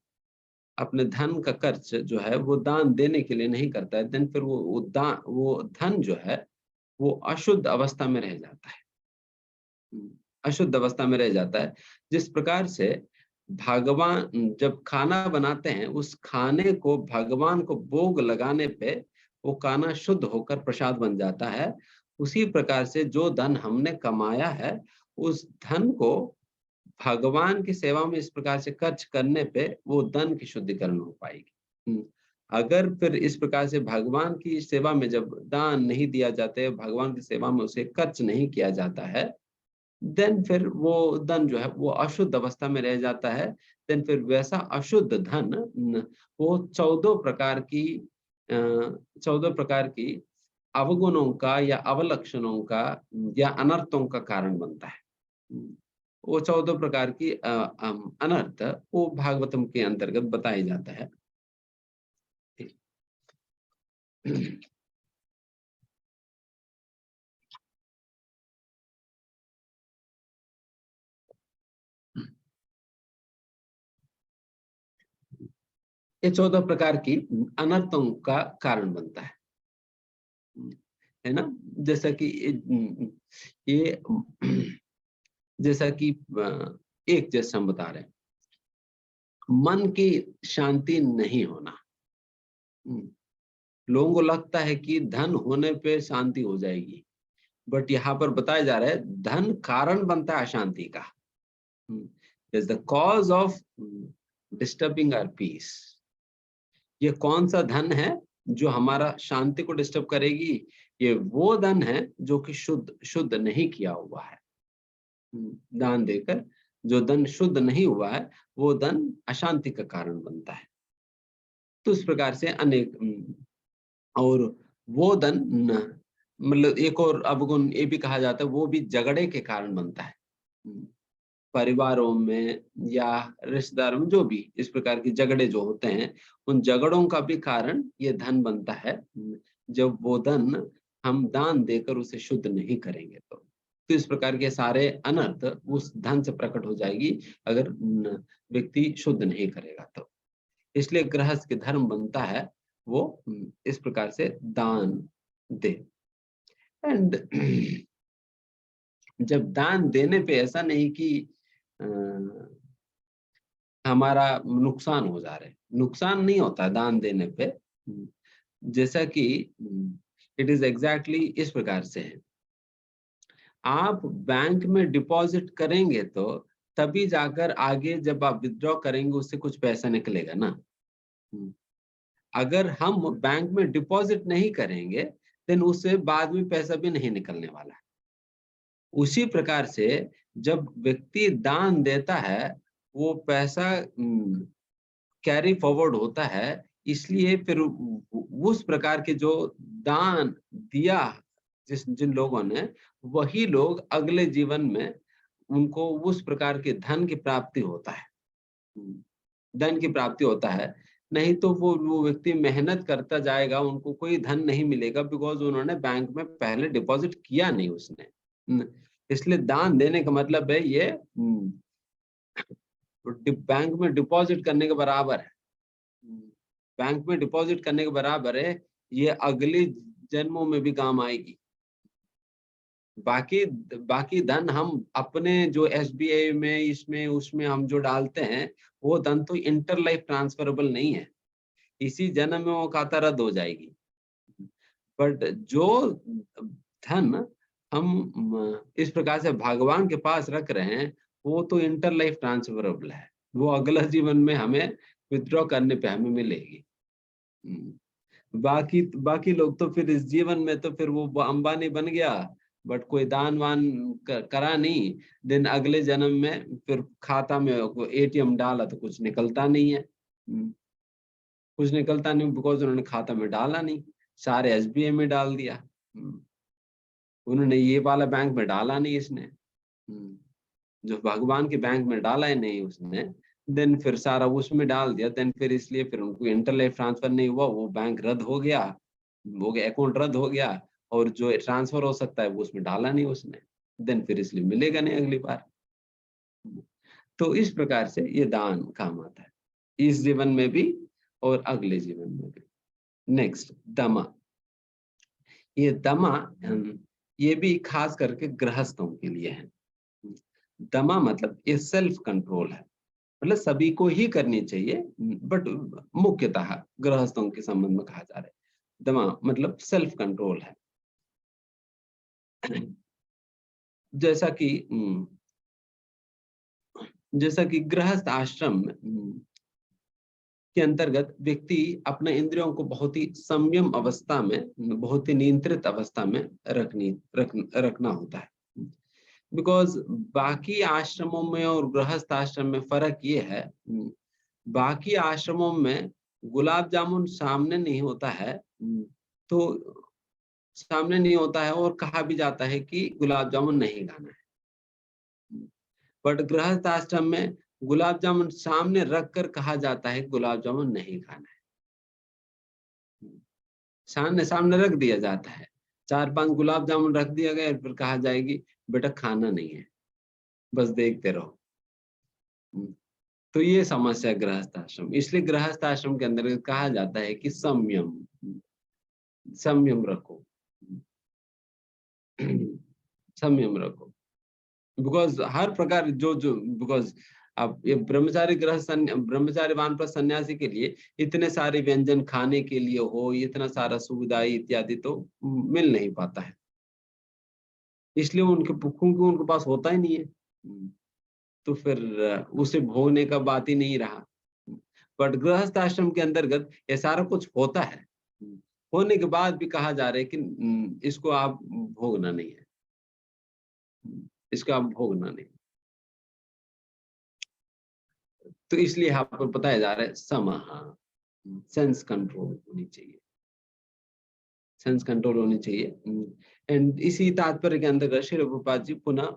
अपने धन का खर्च जो है वो दान देने के लिए नहीं करता है, देन फिर वो धन जो है वो अशुद्ध अवस्था में रह जाता है। अशुद्ध अवस्था में रह जाता है। जिस प्रकार से भगवान जब खाना बनाते हैं, उस खाने को भगवान को भोग लगाने पे वो खाना शुद्ध होकर प्रसाद बन जाता है। उसी प्रकार से जो धन हमने कमाया है, उस धन को भगवान की सेवा में इस प्रकार से खर्च करने पे वो धन की शुद्धिकरण हो पाएगी। अगर फिर इस प्रकार से भगवान की सेवा में जब दान नहीं दिया जाता है, भगवान की सेवा में उसे खर्च नहीं किया जाता है, देन फिर वो धन जो है वो अशुद्ध अवस्था में रह जाता है। देन फिर वैसा अशुद्ध धन वो 14 प्रकार की अवगुणों का या अवलक्षणों का या अनर्थों का कारण बनता है। वो 14 प्रकार की अनर्थ वो भागवतम के अंतर्गत बताया जाता है। ये 14 प्रकार की अनर्थों का कारण बनता है ना। जैसा कि ये जैसा कि एक जैसा हम बता रहे हैं, मन की शांति नहीं होना। लोगों को लगता है कि धन होने पे शांति हो जाएगी, बट यहाँ पर बताया जा रहा है धन कारण बनता है अशांति का। Is the cause of disturbing our peace. ये कौन सा धन है जो हमारा शांति को डिस्टर्ब करेगी? ये वो धन है जो कि शुद्ध नहीं किया हुआ है। दान देकर जो धन शुद्ध नहीं हुआ है, वो धन अशांति का कारण बनता है। तो इस प्रकार से अनेक और वो धन मतलब एक और अवगुण ये भी कहा जाता है, वो भी झगड़े के कारण बनता है। परिवारों में या रिश्तेदारों में जो भी इस प्रकार की झगड़े जो होते हैं, उन झगड़ों का भी कारण ये धन बनता है, जब वो धन हम दान देकर उसे शुद्ध नहीं करेंगे तो इस प्रकार के सारे अनर्थ उस धन से प्रकट हो जाएगी अगर व्यक्ति शुद्ध नहीं करेगा तो। इसलिए गृहस्थ के धर्म बनता है वो इस प्रकार से दान दे। एंड जब दान देने पे ऐसा नहीं कि हमारा नुकसान हो जा रहा है, नुकसान नहीं होता दान देने पे। जैसा कि इट इज एग्जैक्टली इस प्रकार से है, आप बैंक में डिपॉजिट करेंगे तो तभी जाकर आगे जब आप विथड्रॉ करेंगे उससे कुछ पैसा निकलेगा ना। अगर हम बैंक में डिपॉजिट नहीं करेंगे देन उससे बाद में पैसा भी नहीं निकलने वाला है। उसी प्रकार से जब व्यक्ति दान देता है वो पैसा कैरी फॉरवर्ड होता है, इसलिए फिर उस प्रकार के जो दान दिया जिन लोगों ने, वही लोग अगले जीवन में उनको उस प्रकार के धन की प्राप्ति होता है। धन की प्राप्ति होता है, नहीं तो वो व्यक्ति मेहनत करता जाएगा, उनको कोई धन नहीं मिलेगा, बिकॉज उन्होंने बैंक में पहले डिपॉजिट किया नहीं उसने। इसलिए दान देने का मतलब है ये बैंक में डिपॉजिट करने के बराबर है। बैंक में डिपॉजिट करने के बराबर है, ये अगली जन्मों में भी काम आएगी। बाकी धन हम अपने जो एसबीआई में इसमें उसमें हम जो डालते हैं, वो धन तो इंटर लाइफ ट्रांसफरेबल नहीं है, इसी जन्म में वो खाता रद्द हो जाएगी। बट जो धन हम इस प्रकार से भगवान के पास रख रहे हैं, वो तो इंटर लाइफ ट्रांसफरेबल है, वो अगला जीवन में हमें विथड्रॉ करने पे हमें मिलेगी। बाकी लोग तो फिर इस जीवन में तो फिर वो अंबानी बन गया, बट कोई दान वान करा नहीं, देन अगले जन्म में फिर खाता में एटीएम डाला तो कुछ निकलता नहीं है। कुछ निकलता नहीं बिकॉज उन्होंने खाता में डाला नहीं, सारे एसबीआई में डाल दिया। उन्होंने ये वाला बैंक में डाला नहीं, इसने जो भगवान के बैंक में डाला ही नहीं उसने, देन फिर सारा उसमें डाल दिया, देन फिर इसलिए फिर उनको इंटर लाइफ ट्रांसफर नहीं हुआ, वो बैंक रद्द हो गया, अकाउंट रद्द हो गया, और जो ट्रांसफर हो सकता है वो उसमें डाला नहीं उसने, देन फिर इसलिए मिलेगा नहीं अगली बार। तो इस प्रकार से ये दान काम आता है, इस जीवन में भी और अगले जीवन में भी। नेक्स्ट दमा। ये दमा ये भी खास करके गृहस्थों के लिए है। दमा मतलब ये सेल्फ कंट्रोल है, मतलब सभी को ही करनी चाहिए, बट मुख्यतः गृहस्थों के संबंध में कहा जा रहा है। दमा मतलब सेल्फ कंट्रोल है। जैसा कि गृहस्थ आश्रम के अंतर्गत व्यक्ति अपने इंद्रियों को बहुत ही संयम अवस्था में, बहुत ही नियंत्रित अवस्था में रखना होता है। बिकॉज बाकी आश्रमों में और गृहस्थ आश्रम में फर्क ये है, बाकी आश्रमों में गुलाब जामुन सामने नहीं होता है, तो सामने नहीं होता है और कहा भी जाता है कि गुलाब जामुन नहीं खाना है। बट गृहस्थ आश्रम में गुलाब जामुन सामने रख कर कहा जाता है गुलाब जामुन नहीं खाना है। सामने रख दिया जाता है, 4-5 गुलाब जामुन रख दिया गया, फिर कहा जाएगी बेटा खाना नहीं है, बस देखते रहो। तो ये समस्या गृहस्थ आश्रम, इसलिए गृहस्थ आश्रम के अंदर कहा जाता है कि संयम रखो, संयम रखो। बिकॉज हर प्रकार जो बिकॉज अब ये ब्रह्मचारी वानप्रस्थ सन्यासी के लिए इतने सारे व्यंजन खाने के लिए हो, इतना सारा सुविधा इत्यादि तो मिल नहीं पाता है, इसलिए उनके पास होता ही नहीं है, तो फिर उसे भोगने का बात ही नहीं रहा। बट गृहस्थ आश्रम के अंतर्गत ये सारा कुछ होता है, होने के बाद भी कहा जा रहा है कि इसको आप भोगना नहीं है, इसको आप भोगना नहीं। तो इसलिए यहाँ पर बताया जा रहा है समाहा, सेंस कंट्रोल होनी चाहिए, सेंस कंट्रोल होनी चाहिए। एंड इसी तात्पर्य के अंतर्गत श्री प्रभुपाद जी पुनः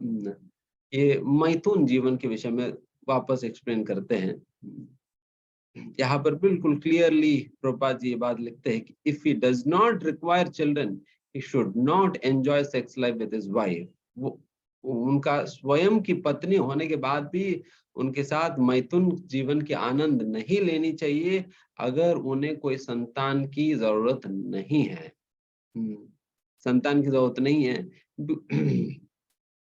ये मैथुन जीवन के विषय में वापस एक्सप्लेन करते हैं। यहाँ पर बिल्कुल क्लियरली प्रभुपाद जी ये बात लिखते हैं कि if he does not require children he should not enjoy sex life with his wife. वो उनका स्वयं की पत्नी होने के बाद भी उनके साथ मैथुन जीवन के आनंद नहीं लेनी चाहिए अगर उन्हें कोई संतान की जरूरत नहीं है। संतान की जरूरत नहीं है।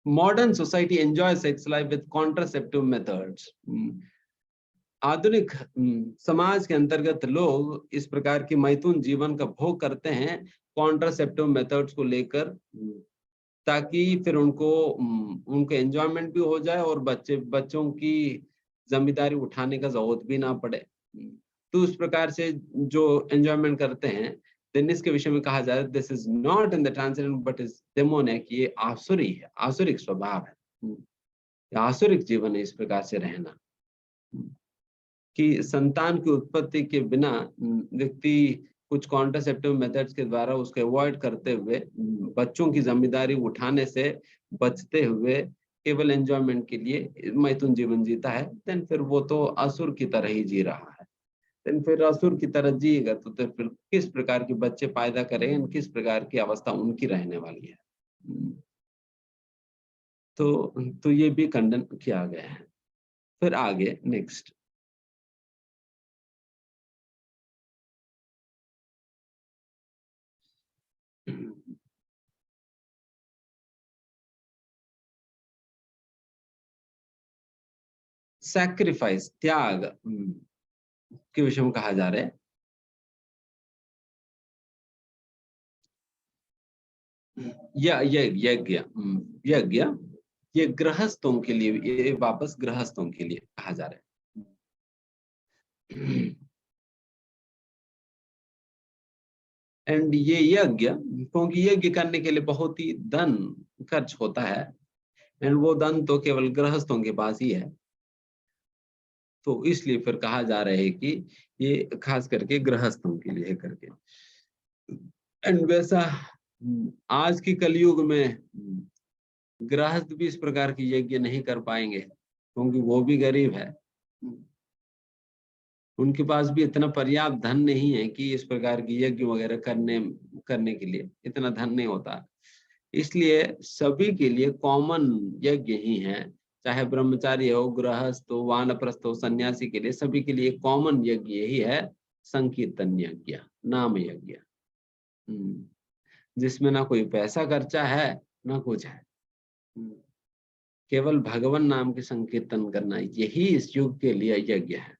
Modern society enjoy sex life with contraceptive methods. आधुनिक समाज के अंतर्गत लोग इस प्रकार की मैथुन जीवन का भोग करते हैं कॉन्ट्रासेप्टिव मेथड्स को लेकर, ताकि फिर उनको एंजॉयमेंट भी हो जाए और बच्चों की जिम्मेदारी उठाने का जरूरत भी ना पड़े। तो उस प्रकार से जो एंजॉयमेंट करते हैं, देन इसके विषय में कहा जाता है this is not in the transcendent but is demonic, ये आसुरी है, आसुरिक स्वभाव है। ये आसुरिक जीवन है इस प्रकार से रहना। कि संतान की उत्पत्ति के बिना व्यक्ति कुछ कॉन्ट्रासेप्टिव मेथड्स के द्वारा उसको अवॉइड करते हुए, बच्चों की जिम्मेदारी उठाने से बचते हुए केवल एंजॉयमेंट के लिए मैथुन जीवन जीता है, देन फिर वो तो असुर की तरह ही जी रहा है। देन फिर असुर की तरह जिएगा तो फिर किस प्रकार के बच्चे पैदा करेंगे, किस प्रकार की अवस्था उनकी रहने वाली है। तो ये भी खंडन किया गया है। फिर आगे नेक्स्ट, सैक्रिफाइस, त्याग के विषय में कहा जा रहा है। यज्ञ यज्ञ ये गृहस्थों के लिए, ये वापस गृहस्थों के लिए कहा जा रहा है। एंड ये यज्ञ, क्योंकि यज्ञ करने के लिए बहुत ही धन खर्च होता है, एंड वो धन तो केवल गृहस्थों के पास ही है, तो इसलिए फिर कहा जा रहा है कि ये खास करके गृहस्थों के लिए करके। एंड वैसा आज की कलयुग में गृहस्थ भी इस प्रकार की यज्ञ नहीं कर पाएंगे, क्योंकि वो भी गरीब है, उनके पास भी इतना पर्याप्त धन नहीं है कि इस प्रकार की यज्ञ वगैरह करने के लिए इतना धन नहीं होता। इसलिए सभी के लिए कॉमन यज्ञ ही है, चाहे ब्रह्मचारी हो, गृहस्थ हो, वानप्रस्थ हो, सन्यासी के लिए सभी के लिए कॉमन यज्ञ यही है, संकीर्तन यज्ञ, नाम यज्ञ, जिसमें ना कोई पैसा खर्चा है ना कुछ है, केवल भगवान नाम के संकीर्तन करना, यही इस युग के लिए यज्ञ है।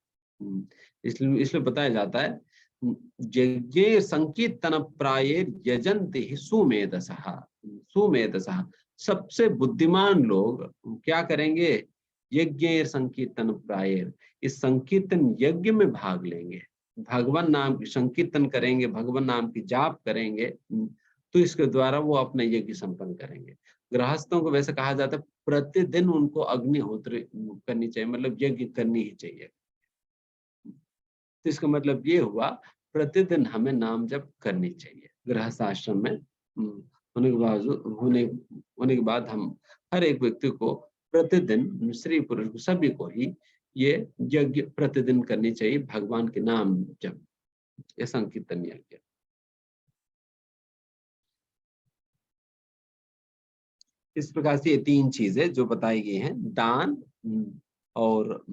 इसलिए बताया जाता है यज्ञ संकीर्तन प्राये यजन्ति ही सुमेधसः, सुमेधसः सबसे बुद्धिमान लोग क्या करेंगे, यज्ञ संकीर्तन प्राये, इस संकीर्तन यज्ञ में भाग लेंगे, भगवान नाम की संकीर्तन करेंगे, भगवान नाम की जाप करेंगे, तो इसके द्वारा वो अपना यज्ञ संपन्न करेंगे। गृहस्थों को वैसे कहा जाता है प्रतिदिन उनको अग्निहोत्र करनी चाहिए, मतलब यज्ञ करनी ही चाहिए। तो इसका मतलब ये हुआ प्रतिदिन हमें नाम जप करनी चाहिए। गृहस्थ आश्रम में होने के बाद हम हर एक व्यक्ति को प्रतिदिन, स्त्री पुरुष सभी को ही ये यज्ञ प्रतिदिन करनी चाहिए, भगवान के नाम जप, ये संकीर्तन यज्ञ। इस प्रकार से ये तीन चीजें जो बताई गई हैं, दान और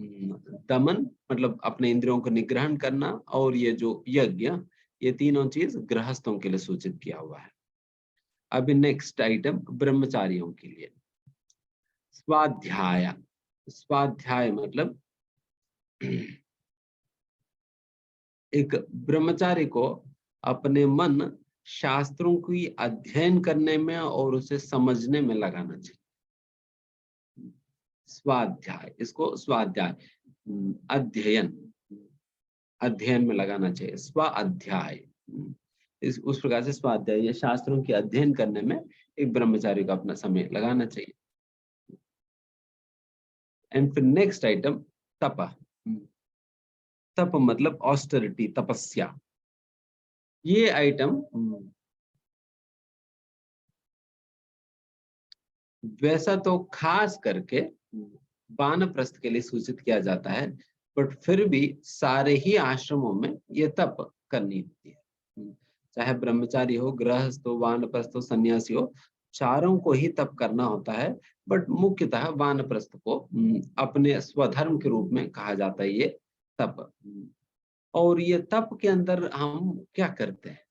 दमन मतलब अपने इंद्रियों को निग्रहण करना, और ये जो यज्ञ, ये तीनों चीज गृहस्थों के लिए सूचित किया हुआ है। अभी नेक्स्ट आइटम ब्रह्मचारियों के लिए, स्वाध्याय। स्वाध्याय मतलब एक ब्रह्मचारी को अपने मन शास्त्रों की अध्ययन करने में और उसे समझने में लगाना चाहिए। स्वाध्याय, इसको स्वाध्याय अध्ययन, अध्ययन में लगाना चाहिए, स्वाध्याय। इस उस प्रकार से स्वाध्याय, शास्त्रों के अध्ययन करने में एक ब्रह्मचारी को अपना समय लगाना चाहिए। एंड फिर नेक्स्ट आइटम तप। तप मतलब ऑस्टेरिटी, तपस्या। ये आइटम वैसा तो खास करके वानप्रस्थ के लिए सूचित किया जाता है, बट फिर भी सारे ही आश्रमों में ये तप करनी होती है, चाहे ब्रह्मचारी हो, गृहस्थ हो, वानप्रस्थ हो, सन्यासी हो, चारों को ही तप करना होता है। बट मुख्यतः वानप्रस्थ को अपने स्वधर्म के रूप में कहा जाता है ये तप। और ये तप के अंदर हम क्या करते हैं,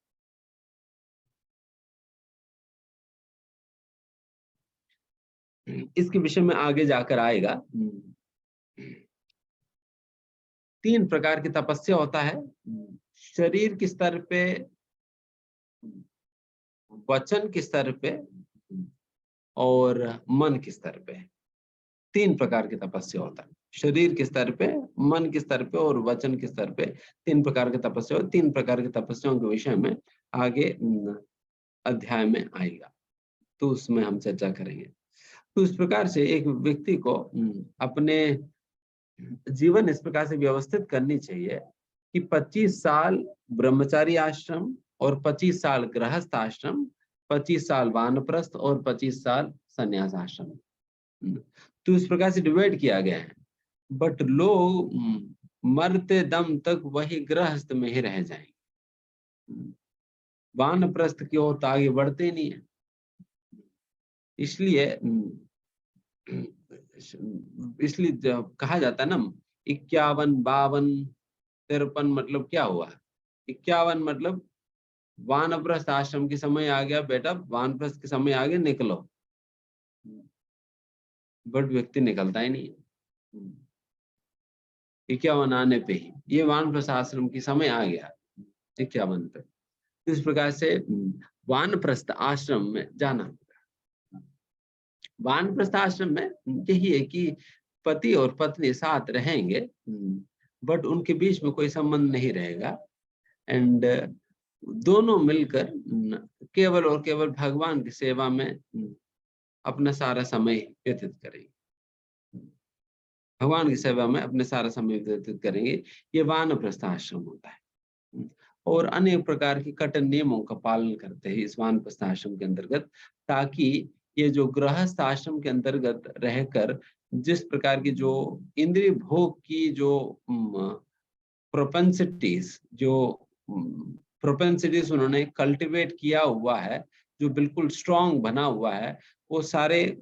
इसके विषय में आगे जाकर आएगा। 3 प्रकार की तपस्या होता है, शरीर के स्तर पे, वचन के स्तर पे और मन के स्तर पे। 3 प्रकार की तपस्या होता है। शरीर के स्तर पे, मन के स्तर पे और वचन के स्तर पे 3 प्रकार की तपस्या, और 3 प्रकार की तपस्याओं के विषय में आगे अध्याय में आएगा, तो उसमें हम चर्चा करेंगे। तो इस प्रकार से एक व्यक्ति को अपने जीवन इस प्रकार से व्यवस्थित करनी चाहिए कि 25 साल ब्रह्मचारी आश्रम और 25 साल गृहस्थ आश्रम, 25 साल वानप्रस्थ और 25 साल संन्यास आश्रम। तो इस प्रकार से डिवाइड किया गया है, बट लोग मरते दम तक वही गृहस्थ में ही रह जाएंगे, वानप्रस्थ की ओर तो आगे बढ़ते नहीं है। इसलिए कहा जाता है ना, 51, 52, 53 मतलब क्या हुआ? 51 मतलब वानप्रस्थ आश्रम के समय आ गया बेटा, वानप्रस्थ के समय आगे निकलो, बट व्यक्ति निकलता ही नहीं है। 51 आने पे ही ये वानप्रस्थ आश्रम के समय आ गया 51 पे। इस प्रकार से वानप्रस्थ आश्रम में जाना। वानप्रस्थ आश्रम में यही है कि पति और पत्नी साथ रहेंगे, बट उनके बीच में कोई संबंध नहीं रहेगा, एंड दोनों मिलकर केवल और केवल भगवान की सेवा में अपना सारा समय व्यतीत करेंगे, भगवान की सेवा में अपने सारा समय व्यतीत करेंगे। ये वानप्रस्थ आश्रम होता है, और अनेक प्रकार की कठिन नियमों का पालन करते हैं इस वानप्रस्थ आश्रम के अंतर्गत, ताकि ये जो गृहस्थ आश्रम के अंतर्गत रहकर जिस प्रकार की जो इंद्रिय भोग की जो प्रोपेंसिटीज उन्होंने कल्टीवेट किया हुआ है, जो बिल्कुल स्ट्रांग बना हुआ है, वो सारे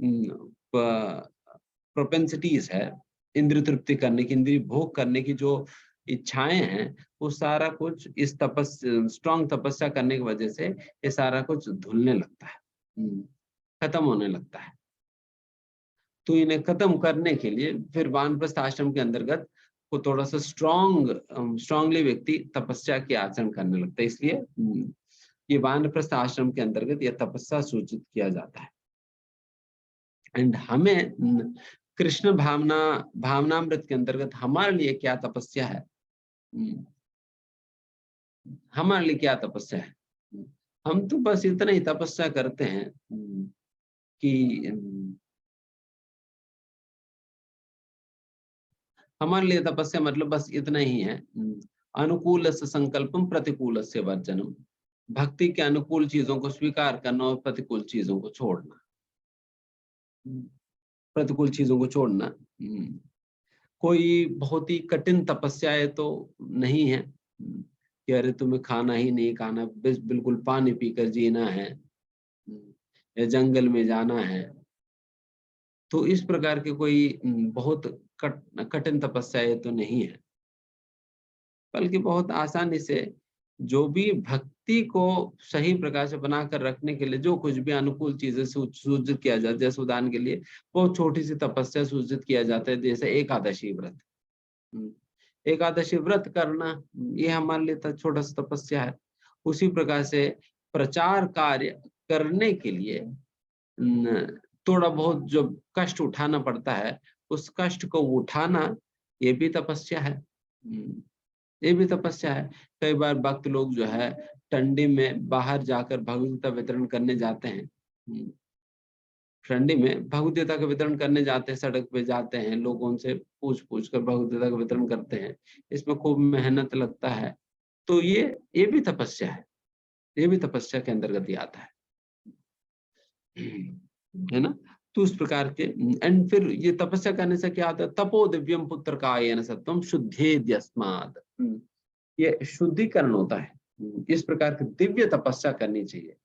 प्रोपेंसिटीज है, इंद्रिय तृप्ति करने की, इंद्रिय भोग करने की जो इच्छाएं हैं, वो सारा कुछ इस स्ट्रांग तपस्या करने की वजह से ये सारा कुछ धुलने लगता है, खत्म होने लगता है। तो इन्हें खत्म करने के लिए फिर वानप्रस्थ आश्रम के अंतर्गत को थोड़ा सा स्ट्रांगली व्यक्ति तपस्या की आचरण करने लगता है। इसलिए ये वानप्रस्थ आश्रम के अंतर्गत यह तपस्या सूचित किया जाता है। एंड हमें कृष्ण भावनामृत के अंतर्गत हमारे लिए क्या तपस्या है, हमारे लिए क्या तपस्या है? हम तो बस इतना ही तपस्या करते हैं कि हमारे लिए तपस्या मतलब बस इतना ही है, अनुकूल संकल्पम प्रतिकूल से वर्जनम, भक्ति के अनुकूल चीजों को स्वीकार करना और प्रतिकूल चीजों को छोड़ना, प्रतिकूल चीजों को छोड़ना। कोई बहुत ही कठिन तपस्याएं तो नहीं है कि अरे तुम्हें खाना ही नहीं खाना, बिल्कुल पानी पीकर जीना है, या जंगल में जाना है। तो इस प्रकार के कोई बहुत कठिन तपस्याएं तो नहीं है, बल्कि बहुत आसानी से जो भी भक्ति को सही प्रकार से बनाकर रखने के लिए जो कुछ भी अनुकूल चीजें सूचित किया जाता है, जैसे उदाहरण के लिए बहुत छोटी सी तपस्या सूचित किया जाता है, जैसे एकादशी व्रत। एकादशी व्रत करना ये हमारे लिए छोटा सा तपस्या है। उसी प्रकार से प्रचार कार्य करने के लिए थोड़ा बहुत जो कष्ट उठाना पड़ता है, उस कष्ट को उठाना ये भी तपस्या है, ये भी तपस्या है। कई बार भक्त लोग जो है ठंडी में बाहर जाकर भगवत वितरण करने जाते हैं, ठंडी में भगवत का वितरण करने जाते हैं, सड़क पे जाते हैं, लोगों से पूछ कर भगवत का वितरण करते हैं, इसमें खूब मेहनत लगता है। तो ये भी तपस्या है, ये भी तपस्या के अंतर्गत ही आता है ना। तो उस प्रकार के एंड फिर ये तपस्या करने से क्या आता है, तपो दिव्यम पुत्र कायेन सत्वम शुद्धेद्यस्मात्, ये शुद्धिकरण होता है। इस प्रकार की दिव्य तपस्या करनी चाहिए।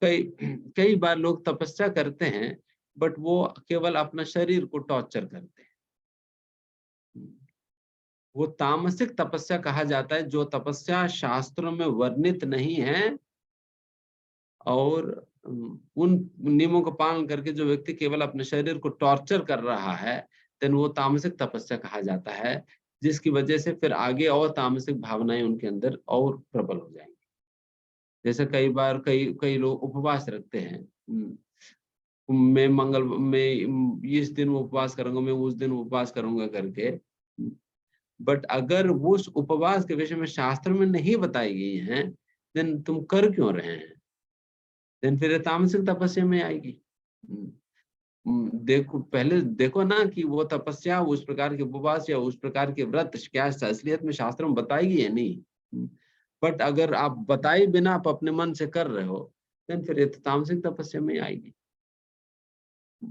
कई बार लोग तपस्या करते हैं, बट वो केवल अपना शरीर को टॉर्चर करते हैं, वो तामसिक तपस्या कहा जाता है, जो तपस्या शास्त्रों में वर्णित नहीं है, और उन नियमों का पालन करके जो व्यक्ति केवल अपने शरीर को टॉर्चर कर रहा है, देन वो तामसिक तपस्या कहा जाता है, जिसकी वजह से फिर आगे और तामसिक भावनाएं उनके अंदर और प्रबल हो जाएंगी। जैसे कई बार कई लोग उपवास रखते हैं, मैं मंगल में इस दिन उपवास करूंगा, मैं उस दिन उपवास करूंगा करके। बट अगर वो उस उपवास के विषय में शास्त्र में नहीं बताई गई हैं, देन तुम कर क्यों रहे हैं? देन फिर ये तामसिक तपस्या में आएगी। देखो, पहले देखो ना कि वो तपस्या, उस प्रकार के उपवास या उस प्रकार के व्रत क्या असलियत में शास्त्र में बताई गई है? नहीं। बट अगर आप बताए बिना आप अपने मन से कर रहे हो, देन फिर ये तो तामसिक तपस्या में आएगी।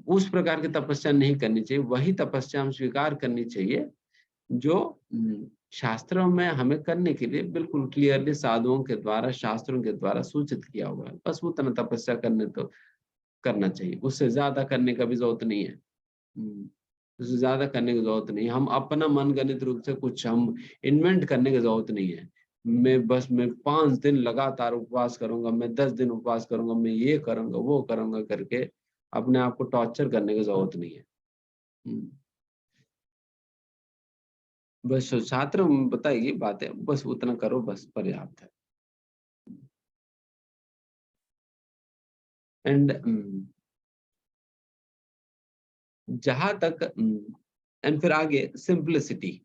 उस प्रकार की तपस्या नहीं करनी चाहिए, वही तपस्या हम स्वीकार करनी चाहिए जो शास्त्रों में हमें करने के लिए बिल्कुल क्लियरली साधुओं के द्वारा, शास्त्रों के द्वारा सूचित किया हुआ है। बस उतना तपस्या करने तो करना चाहिए, उससे ज्यादा करने का भी जरूरत नहीं है। उससे ज्यादा करने की जरूरत नहीं, हम अपना मनगढ़ंत रूप से कुछ हम इन्वेंट करने की जरूरत नहीं है। मैं 5 दिन लगातार उपवास करूंगा, मैं 10 दिन उपवास करूंगा, मैं ये करूंगा वो करूंगा करके अपने आप को टॉर्चर करने की जरूरत नहीं है। बस छात्र बताइए बातें, बस उतना करो, बस पर्याप्त है। एंड जहां तक एंड फिर आगे सिंप्लिसिटी,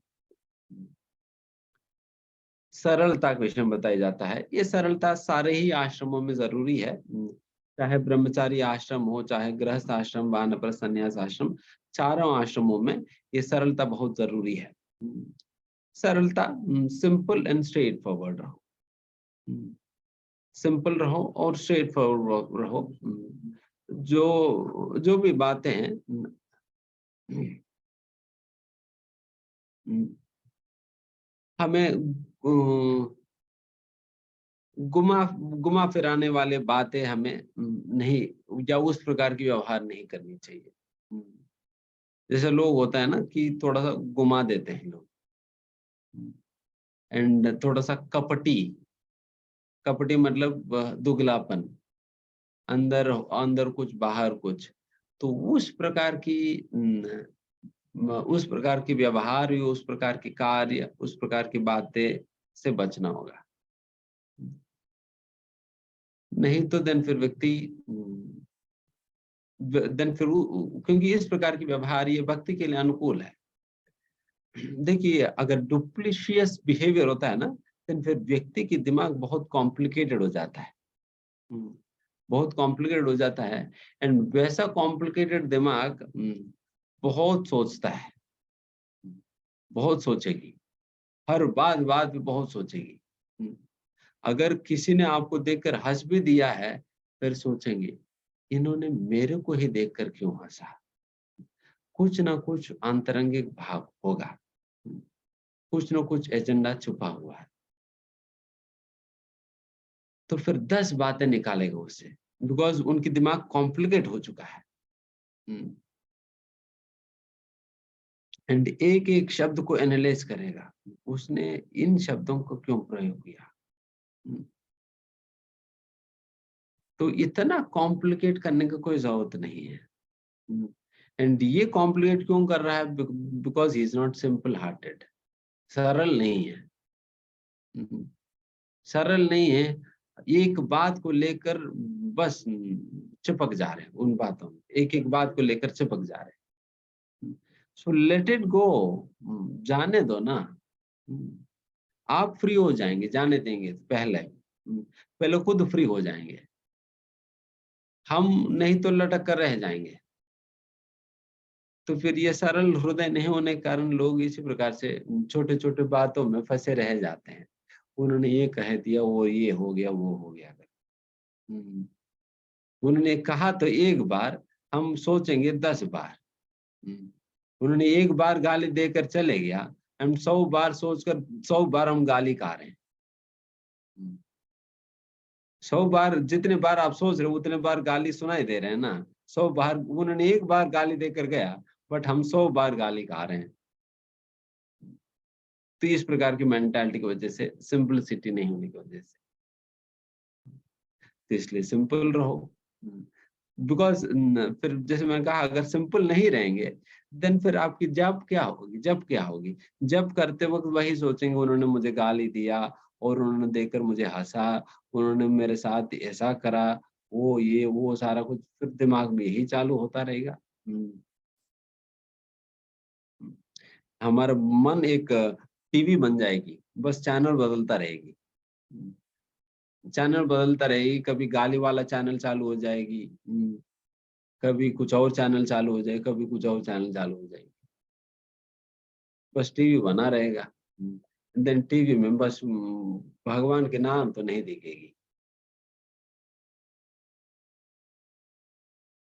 सरलता के विषय में बताया जाता है। ये सरलता सारे ही आश्रमों में जरूरी है, चाहे ब्रह्मचारी आश्रम हो, चाहे गृहस्थ आश्रम, वानप्रस्थ संन्यास आश्रम, चारों आश्रमों में ये सरलता बहुत जरूरी है। सरलता, सिंपल एंड स्ट्रेट फॉरवर्ड रहो, सिंपल रहो और स्ट्रेट फॉरवर्ड रहो। जो जो भी बातें हैं, हमें गुमा गुमा फिराने वाले बातें हमें नहीं, या उस प्रकार की व्यवहार नहीं करनी चाहिए। जैसे लोग होता है ना कि थोड़ा सा गुमा देते हैं लोग, एंड थोड़ा सा कपटी, कपटी मतलब दुगलापन, अंदर अंदर कुछ बाहर कुछ। तो उस प्रकार की व्यवहार, उस प्रकार के कार्य, उस प्रकार की बातें से बचना होगा। नहीं तो देन फिर व्यक्ति क्योंकि इस प्रकार की व्यवहार ये भक्ति के लिए अनुकूल है। देखिए, अगर डुप्लीशियस बिहेवियर होता है ना, देन फिर व्यक्ति की दिमाग बहुत कॉम्प्लिकेटेड हो जाता है, बहुत कॉम्प्लिकेटेड हो जाता है। एंड वैसा कॉम्प्लिकेटेड दिमाग बहुत सोचता है, बहुत सोचेगी, हर बात बात पे बहुत सोचेगी। अगर किसी ने आपको देखकर हंस भी दिया है, फिर सोचेंगे इन्होंने मेरे को ही देखकर क्यों हंसा, कुछ ना कुछ आंतरंगिक भाव होगा, कुछ ना कुछ एजेंडा छुपा हुआ है। तो फिर 10 बातें निकालेगा उससे, बिकॉज उनकी दिमाग कॉम्प्लिकेट हो चुका है। एंड एक एक शब्द को एनालाइज करेगा, उसने इन शब्दों को क्यों प्रयोग किया। तो इतना कॉम्प्लिकेट करने की कोई जरूरत नहीं है। एंड ये कॉम्प्लिकेट क्यों कर रहा है? Because he is not simple hearted, सरल नहीं है। सरल नहीं है, एक बात को लेकर बस चिपक जा रहे हैं उन बातों में, एक एक बात को लेकर चिपक जा रहे हैं। सो लेट इट गो, जाने दो ना। आप फ्री हो जाएंगे, जाने देंगे पहले खुद फ्री हो जाएंगे, हम नहीं तो लटक कर रह जाएंगे। तो फिर ये सरल हृदय नहीं होने के कारण लोग इसी प्रकार से छोटे छोटे बातों में फंसे रह जाते हैं। उन्होंने ये कह दिया, वो ये हो गया, वो हो गया। उन्होंने कहा तो एक बार, हम सोचेंगे 10 बार। उन्होंने एक बार गाली देकर चले गया, हम 100 बार सोचकर 100 बार हम गाली खा रहे हैं। 100 बार, जितने बार आप सोच रहे हो उतने बार गाली सुनाई दे रहे हैं ना। 100 बार, उन्होंने एक बार गाली देकर गया, बट हम 100 बार गाली खा रहे हैं। तो इस प्रकार की मेंटालिटी की वजह से, सिंपलिसिटी नहीं होने की वजह से, तो इसलिए सिंपल रहो। बिकॉज फिर जैसे मैंने कहा, अगर सिंपल नहीं रहेंगे, देन फिर आपकी जब क्या होगी, जब क्या होगी, जब करते वक्त वही सोचेंगे उन्होंने मुझे गाली दिया और उन्होंने देखकर मुझे हंसा, उन्होंने मेरे साथ ऐसा करा, वो ये वो सारा कुछ फिर दिमाग में यही चालू होता रहेगा। हमारा मन एक टीवी बन जाएगी, बस चैनल बदलता रहेगी। चैनल बदलता रहेगी, कभी गाली वाला चैनल चालू हो जाएगी, कभी कुछ और चैनल चालू हो जाएगी, कभी कुछ और चैनल चालू हो जाएगी, बस टीवी बना रहेगा। देन टीवी में बस भगवान के नाम तो नहीं दिखेगी।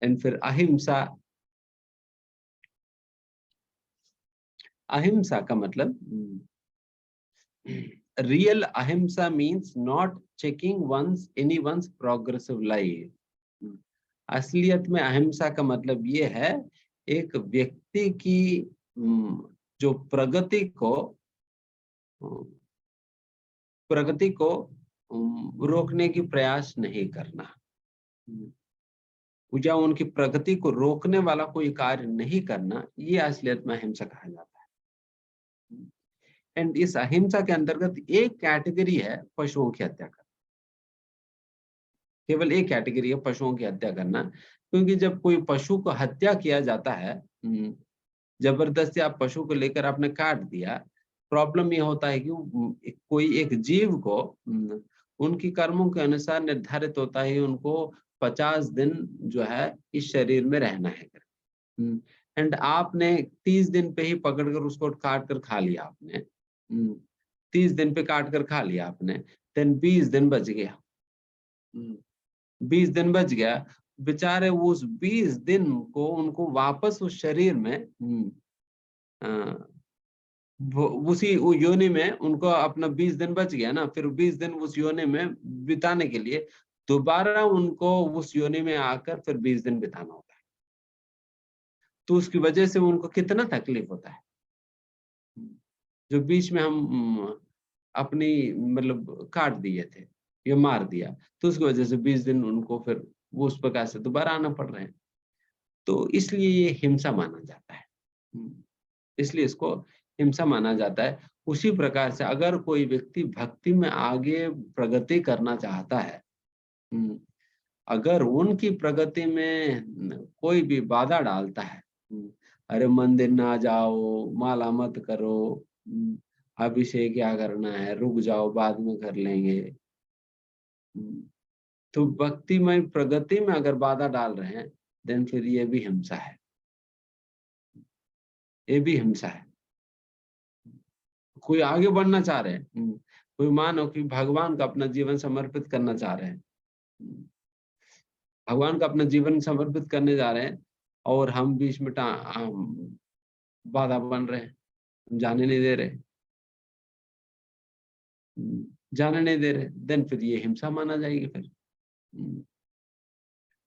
एंड फिर अहिंसा, अहिंसा का मतलब real ahimsa means not checking one's any one's progressive life. असलियत में अहिंसा का मतलब ये है एक व्यक्ति की जो प्रगति को रोकने की प्रयास नहीं करना, या उनकी प्रगति को रोकने वाला कोई कार्य नहीं करना, ये असलियत में अहिंसा कहा जाता है। एंड इस अहिंसा के अंतर्गत एक कैटेगरी है पशुओं की हत्या करना, केवल एक कैटेगरी है पशुओं की हत्या करना। क्योंकि जब कोई पशु को हत्या किया जाता है, जबरदस्ती आप पशु को लेकर आपने काट दिया, प्रॉब्लम ये होता है कि कोई एक जीव को उनकी कर्मों के अनुसार निर्धारित होता है उनको 50 दिन जो है इस शरीर में रहना है। एंड आपने 30 दिन पे ही पकड़कर उसको काट कर खा लिया आपने, 30 दिन पे काट कर खा लिया आपने, देन 20 दिन बच गया। 20 दिन बच गया, बेचारे उस 20 दिन को उनको वापस उस शरीर में उसी योनि में उनको अपना 20 दिन बच गया ना, फिर 20 दिन उस योनि में बिताने के लिए दोबारा उनको उस योनि में आकर फिर 20 दिन बिताना होता है। तो उसकी वजह से उनको कितना तकलीफ होता है। जो बीच में हम अपनी मतलब काट दिए थे या मार दिया, तो उसकी वजह से 20 दिन उनको फिर वो उस प्रकार से दोबारा आना पड़ रहे हैं। तो इसलिए ये हिंसा माना जाता है, इसलिए इसको हिंसा माना जाता है। उसी प्रकार से अगर कोई व्यक्ति भक्ति में आगे प्रगति करना चाहता है, अगर उनकी प्रगति में कोई भी बाधा डालता है, अरे मंदिर ना जाओ, माला मत करो, अभिषेक क्या करना है, रुक जाओ बाद में कर लेंगे, तो भक्तिमय प्रगति में अगर बाधा डाल रहे हैं, देन फिर ये भी हिंसा है, ये भी हिंसा है। कोई आगे बढ़ना चाह रहे हैं, कोई मानो कि भगवान का अपना जीवन समर्पित करना चाह रहे हैं, भगवान का अपना जीवन समर्पित करने जा रहे हैं, और हम बीच में बाधा बन रहे हैं, जाने नहीं दे रहे, जाने नहीं दे रहे, देन फिर ये हिंसा माना जाएगी। फिर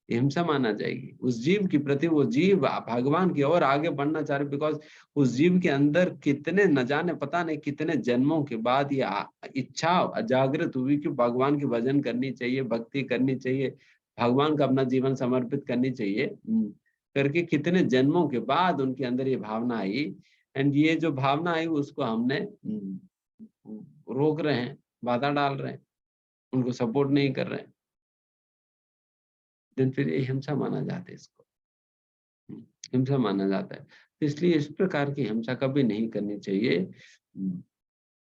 हिंसा माना जाएगी उस जीव की प्रति। वो जीव भगवान की ओर आगे बढ़ना चाह रहे, बिकॉज उस जीव के अंदर कितने न जाने पता नहीं कितने जन्मों के बाद ये इच्छा जागृत हुई कि भगवान की भजन करनी चाहिए, भक्ति करनी चाहिए, भगवान का अपना जीवन समर्पित करनी चाहिए करके कितने जन्मों के बाद उनके अंदर ये भावना आई। एंड ये जो भावना आई उसको हमने रोक रहे हैं, बाधा डाल रहे हैं, उनको सपोर्ट नहीं कर रहे हैं, देन फिर ये हिंसा माना जाता है, इसको हिंसा माना जाता है। तो इसलिए इस प्रकार की हिंसा कभी नहीं करनी चाहिए।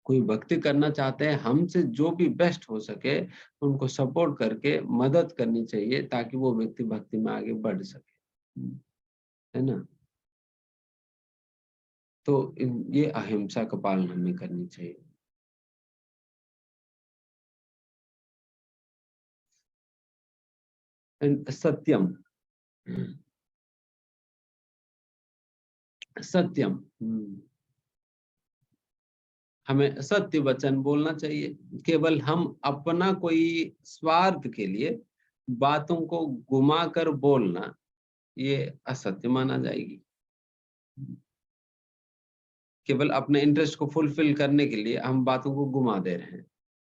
कोई भक्ति करना चाहते हैं, हमसे जो भी बेस्ट हो सके उनको सपोर्ट करके मदद करनी चाहिए, ताकि वो व्यक्ति भक्ति में आगे बढ़ सके, है ना। तो ये अहिंसा का पालन हमें करनी चाहिए। सत्यम, सत्यम, हमें सत्य वचन बोलना चाहिए। केवल हम अपना कोई स्वार्थ के लिए बातों को घुमा कर बोलना, ये असत्य माना जाएगी। केवल अपने इंटरेस्ट को फुलफिल करने के लिए हम बातों को घुमा दे रहे हैं,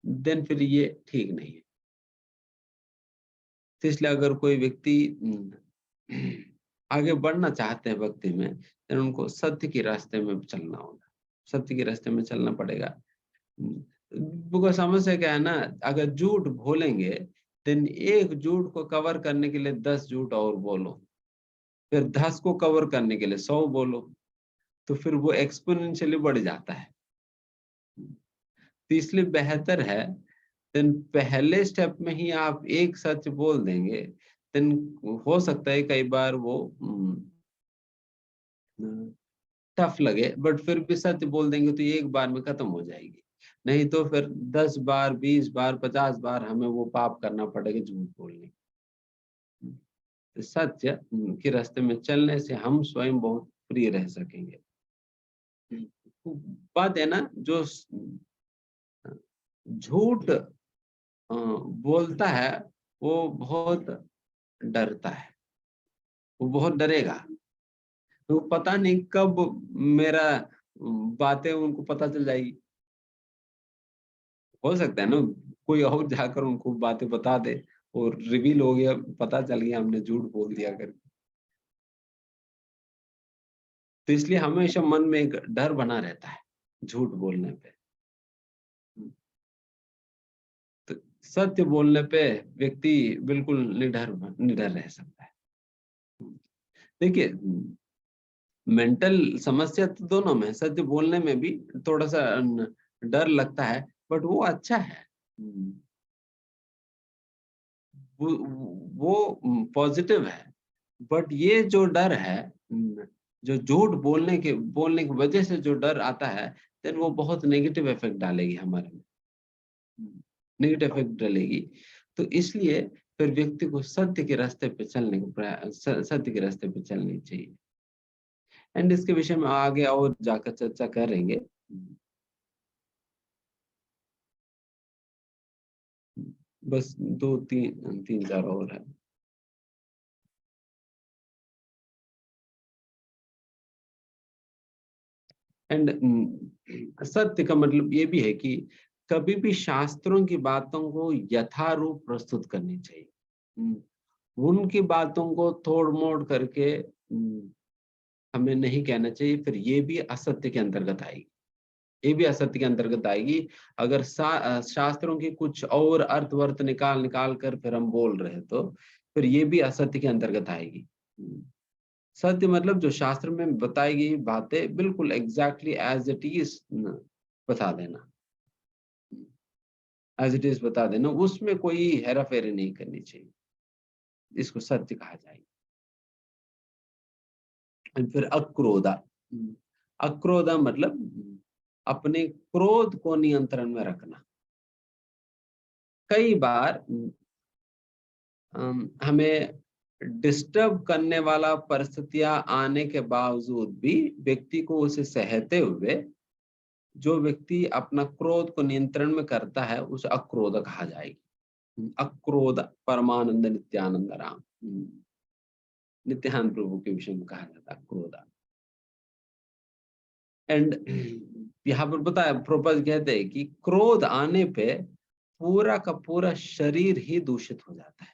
देन फिर ये ठीक नहीं है। तो इसलिए अगर कोई व्यक्ति आगे बढ़ना चाहते हैं भक्ति में, तो उनको सत्य के रास्ते में चलना होगा, सत्य के रास्ते में चलना पड़ेगा। समस्या क्या है ना, अगर झूठ बोलेंगे देन एक झूठ को कवर करने के लिए 10 झूठ और बोलो, फिर 10 को कवर करने के लिए 100 बोलो, तो फिर वो एक्सपोनेंशियली बढ़ जाता है। तो इसलिए बेहतर है देन पहले स्टेप में ही आप एक सच बोल देंगे, देन हो सकता है कई बार वो टफ लगे, बट फिर भी सच बोल देंगे तो एक बार में खत्म हो जाएगी। नहीं तो फिर 10 बार, 20 बार, 50 बार हमें वो पाप करना पड़ेगा झूठ बोलने। तो सत्य के रास्ते में चलने से हम स्वयं बहुत प्रिय रह सकेंगे। बात है ना, जो झूठ बोलता है वो बहुत डरता है, वो बहुत डरेगा। तो पता नहीं कब मेरा बातें उनको पता चल जाएगी। हो सकता है ना कोई और जाकर उनको बातें बता दे और रिवील हो गया, पता चल गया हमने झूठ बोल दिया करके। तो इसलिए हमेशा मन में एक डर बना रहता है झूठ बोलने पे। तो सत्य बोलने पे व्यक्ति बिल्कुल निडर रह सकता है। देखिए, मेंटल समस्या तो दोनों में, सत्य बोलने में भी थोड़ा सा डर लगता है, बट वो अच्छा है। वो पॉजिटिव है। बट ये जो डर है, जो झूठ बोलने की वजह से जो डर आता है, देन वो बहुत नेगेटिव इफेक्ट डालेगी हमारे में, नेगेटिव इफेक्ट डालेगी। तो इसलिए फिर व्यक्ति को सत्य के रास्ते पे चलने को सत्य के रास्ते पे चलनी चाहिए। एंड इसके विषय में आगे और जाकर चर्चा करेंगे। बस दो तीन चार और है। एंड सत्य का मतलब ये भी है कि कभी भी शास्त्रों की बातों को यथारूप प्रस्तुत करनी चाहिए। उनकी बातों को तोड़ मोड़ करके हमें नहीं कहना चाहिए, फिर ये भी असत्य के अंतर्गत आएगी। ये भी असत्य के अंतर्गत आएगी अगर शास्त्रों की कुछ और अर्थ वर्थ निकाल कर फिर हम बोल रहे तो फिर ये भी असत्य के अंतर्गत आएगी। सत्य मतलब जो शास्त्र में बताई गई बातें बिल्कुल एग्जैक्टली एज इट इज बता देना, एज इट इज बता देना, उसमें कोई हेरा फेरी नहीं करनी चाहिए। इसको सत्य कहा जाएगा। फिर अक्रोधा, अक्रोधा मतलब अपने क्रोध को नियंत्रण में रखना। कई बार हमें डिस्टर्ब करने वाला परिस्थितियां आने के बावजूद भी व्यक्ति को उसे सहते हुए जो व्यक्ति अपना क्रोध को नियंत्रण में करता है उसे अक्रोध कहा जाएगी। अक्रोध परमानंद नित्यानंद राम, नित्यानंद प्रभु के विषय में कहा जाता है क्रोध। एंड यहाँ पर बताया, प्रोपज कहते हैं कि क्रोध आने पे पूरा का पूरा शरीर ही दूषित हो जाता है।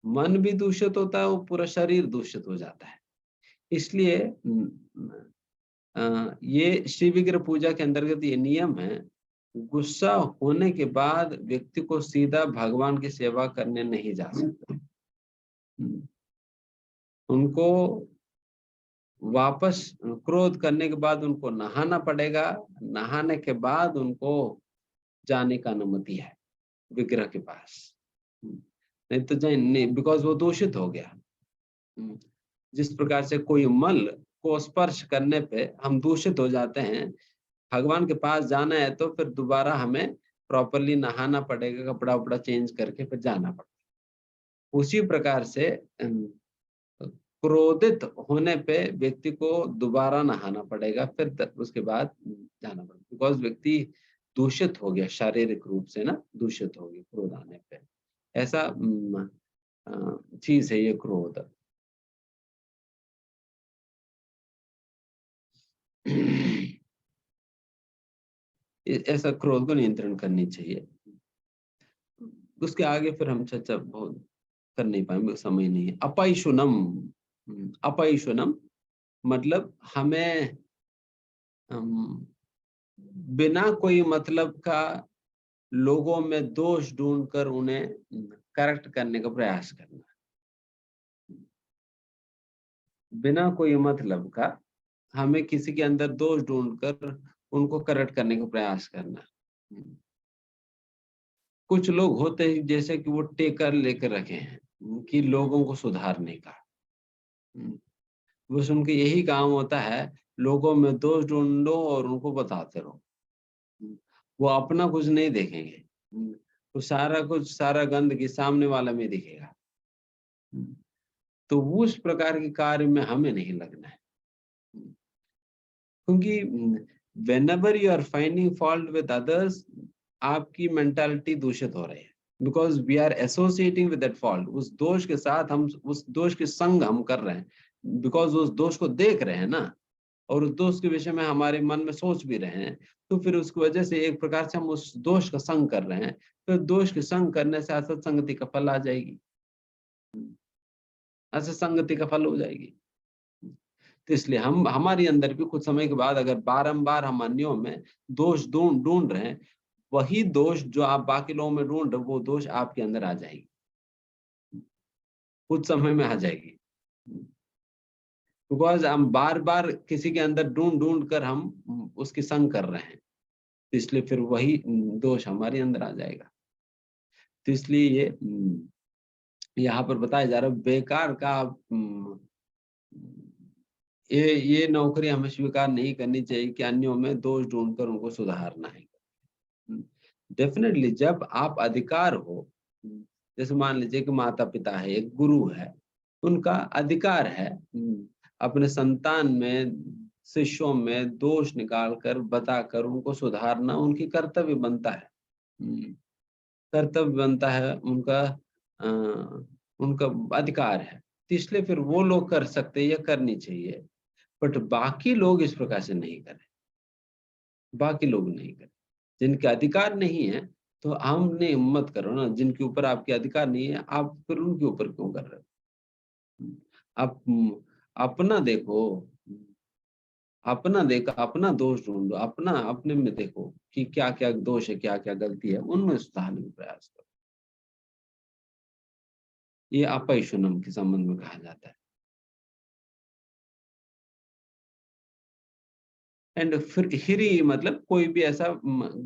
मन भी दूषित होता है, वो पूरा शरीर दूषित हो जाता है। इसलिए ये श्री विग्रह पूजा के अंतर्गत ये नियम है, गुस्सा होने के बाद व्यक्ति को सीधा भगवान की सेवा करने नहीं जा सकता। उनको वापस क्रोध करने के बाद उनको नहाना पड़ेगा, नहाने के बाद उनको जाने का अनुमति है विग्रह के पास, नहीं तो जाए नहीं, बिकॉज वो दूषित हो गया। जिस प्रकार से कोई मल को स्पर्श करने पे हम दूषित हो जाते हैं, भगवान के पास जाना है तो फिर दोबारा हमें प्रॉपरली नहाना पड़ेगा, कपड़ा उपड़ा चेंज करके फिर जाना पड़ेगा। उसी प्रकार से क्रोधित होने पे व्यक्ति को दोबारा नहाना पड़ेगा, फिर उसके बाद जाना पड़ेगा, बिकॉज व्यक्ति दूषित हो गया, शारीरिक रूप से ना दूषित हो गया क्रोध आने पे। ऐसा चीज है ये क्रोध। ऐसा क्रोध को नियंत्रण करनी चाहिए। उसके आगे फिर हम चर्चा बहुत कर नहीं पाएंगे, समय नहीं है। अपैशुनम, अपैशुनम मतलब हमें बिना कोई मतलब का लोगों में दोष ढूंढकर उन्हें करेक्ट करने का प्रयास करना, बिना कोई मतलब का हमें किसी के अंदर दोष ढूंढकर उनको करेक्ट करने का प्रयास करना। कुछ लोग होते हैं जैसे कि वो टेकर लेकर रखे हैं कि लोगों को सुधारने का, बस उनके यही काम होता है, लोगों में दोष ढूंढो और उनको बताते रहो। वो अपना कुछ नहीं देखेंगे, तो सारा कुछ, सारा गंदगी सामने वाला में दिखेगा। तो उस प्रकार के कार्य में हमें नहीं लगना है, क्योंकि whenever you are finding fault with others, आपकी मेंटालिटी दूषित हो रही है, because we are associating with that fault. उस दोष के साथ हम उस दोष के संग हम कर रहे हैं, बिकॉज उस दोष को देख रहे हैं ना, और उस दोष के विषय में हमारे मन में सोच भी रहे हैं, तो फिर उसकी वजह से एक प्रकार से हम उस दोष का संग कर रहे हैं। फिर दोष के संग करने से असत्संगति का फल आ जाएगी, असत्संगति का फल हो जाएगी। तो इसलिए हम, हमारे अंदर भी कुछ समय के बाद अगर बारंबार हम अन्यों में दोष ढूंढ रहे हैं, वही दोष जो आप बाकी लोगों में ढूंढ रहे, वो दोष आपके अंदर आ जाएगी, कुछ समय में आ जाएगी। बिकॉज हम बार बार किसी के अंदर ढूंढ कर हम उसकी संग कर रहे हैं, तो इसलिए फिर वही दोष हमारे अंदर आ जाएगा। तो इसलिए ये यहाँ पर बताया जा रहा है, बेकार का ये नौकरी हमें स्वीकार नहीं करनी चाहिए कि अन्यों में दोष ढूंढकर उनको सुधारना है। डेफिनेटली जब आप अधिकार हो, जैसे मान लीजिए कि माता पिता है, एक गुरु है, उनका अधिकार है अपने संतान में, शिष्यों में दोष निकालकर बताकर उनको सुधारना, उनकी कर्तव्य बनता है, कर्तव्य बनता है, उनका अधिकार है। तो इसलिए फिर वो लोग कर सकते हैं या करनी चाहिए, बट बाकी लोग इस प्रकार से नहीं करें, बाकी लोग नहीं करें। जिनके अधिकार नहीं है तो हमने मत करो ना, जिनके ऊपर आपके अधिकार नहीं है आप फिर उनके ऊपर क्यों कर रहे हो? आप अपना देखो, अपना देखो, अपना दोष ढूंढो, अपना अपने में देखो कि क्या क्या दोष है, क्या क्या गलती है, उनमें सुधारने का प्रयास करो। ये अपैशुनम के संबंध में कहा जाता है। एंड फिर हिरी मतलब कोई भी ऐसा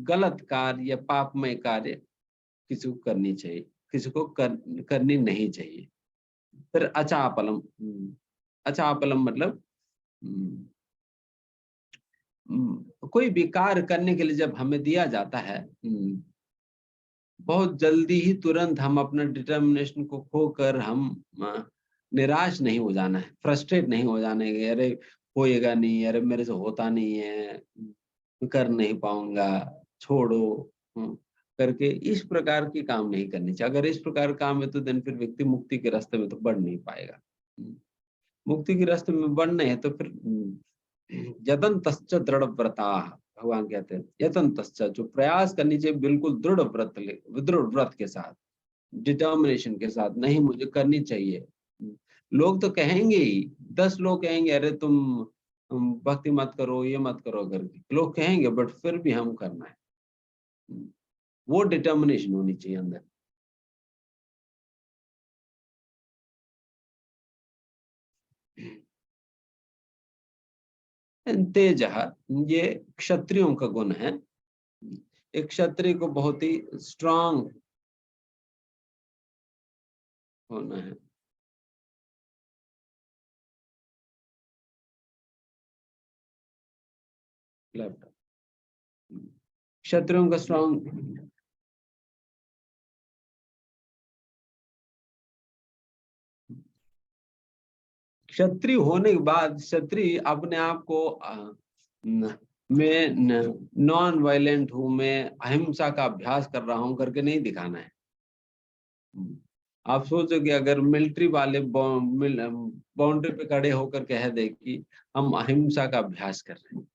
गलत कार्य या पापमय कार्य किसी को करनी चाहिए, किसी को करनी नहीं चाहिए। फिर अचापलम, अचापलम मतलब कोई भी कार्य करने के लिए जब हमें दिया जाता है, बहुत जल्दी ही तुरंत हम अपना डिटर्मिनेशन को खोकर हम निराश नहीं हो जाना है, फ्रस्ट्रेट नहीं हो जाना है, अरे होएगा नहीं, अरे मेरे से होता नहीं है, कर नहीं पाऊंगा, छोड़ो करके इस प्रकार की काम नहीं करनी चाहिए। अगर इस प्रकार काम है तो दिन फिर व्यक्ति मुक्ति के रास्ते में तो बढ़ नहीं पाएगा। मुक्ति के रास्ते में बढ़ना है तो फिर यतन तश्च दृढ़ व्रता, भगवान कहते हैं यतन तश्च, जो प्रयास करनी चाहिए बिल्कुल दृढ़ व्रत, दृढ़ व्रत के साथ, डिटर्मिनेशन के साथ, नहीं मुझे करनी चाहिए। लोग तो कहेंगे ही, 10 लोग कहेंगे अरे तुम भक्ति मत करो, ये मत करो करके लोग कहेंगे, बट फिर भी हम करना है, वो डिटर्मिनेशन होनी चाहिए अंदर। तेज, ये क्षत्रियों का गुण है। एक क्षत्रिय को बहुत ही स्ट्रांग होना है। लैपटॉप क्षत्रियों का स्ट्रांग, क्षत्रिय होने के बाद क्षत्रिय अपने आप को मैं नॉन वायलेंट हूं, मैं अहिंसा का अभ्यास कर रहा हूं करके नहीं दिखाना है। आप सोचो कि अगर मिलिट्री वाले बाउंड्री पे खड़े होकर कह दे कि हम अहिंसा का अभ्यास कर रहे हैं,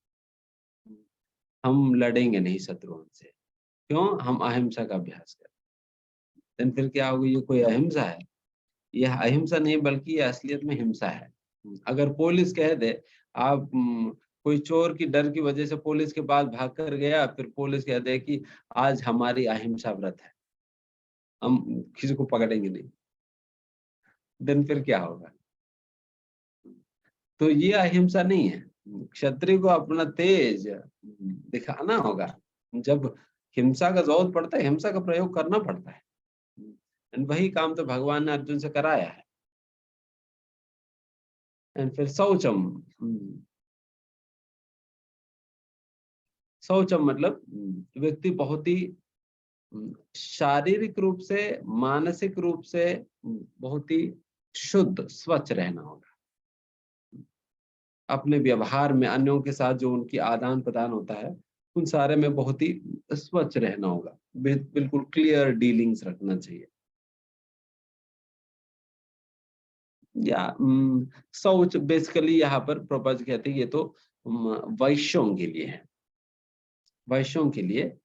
हम लड़ेंगे नहीं शत्रुओं से, क्यों? हम अहिंसा का अभ्यास कर रहे हैं। फिर क्या होगा? ये कोई अहिंसा है? यह अहिंसा नहीं बल्कि यह असलियत में हिंसा है। अगर पुलिस कह दे आप कोई चोर की डर की वजह से पुलिस के पास भाग कर गया, फिर पुलिस कहते हैं कि आज हमारी अहिंसा व्रत है, हम किसी को पकड़ेंगे नहीं, दिन फिर क्या होगा? तो ये अहिंसा नहीं है। क्षत्रिय को अपना तेज दिखाना होगा। जब हिंसा का जरूरत पड़ता है, हिंसा का प्रयोग करना पड़ता है। एंड वही काम तो भगवान ने अर्जुन से कराया है। एंड फिर शौचम, शौचम मतलब व्यक्ति बहुत ही शारीरिक रूप से, मानसिक रूप से बहुत ही शुद्ध, स्वच्छ रहना होगा। अपने व्यवहार में अन्यों के साथ जो उनकी आदान प्रदान होता है, उन सारे में बहुत ही स्वच्छ रहना होगा। बिल्कुल क्लियर डीलिंग्स रखना चाहिए। या शौच बेसिकली यहाँ पर प्रॉपर कहते हैं, ये तो वैश्यों के लिए है। वैश्यों के लिए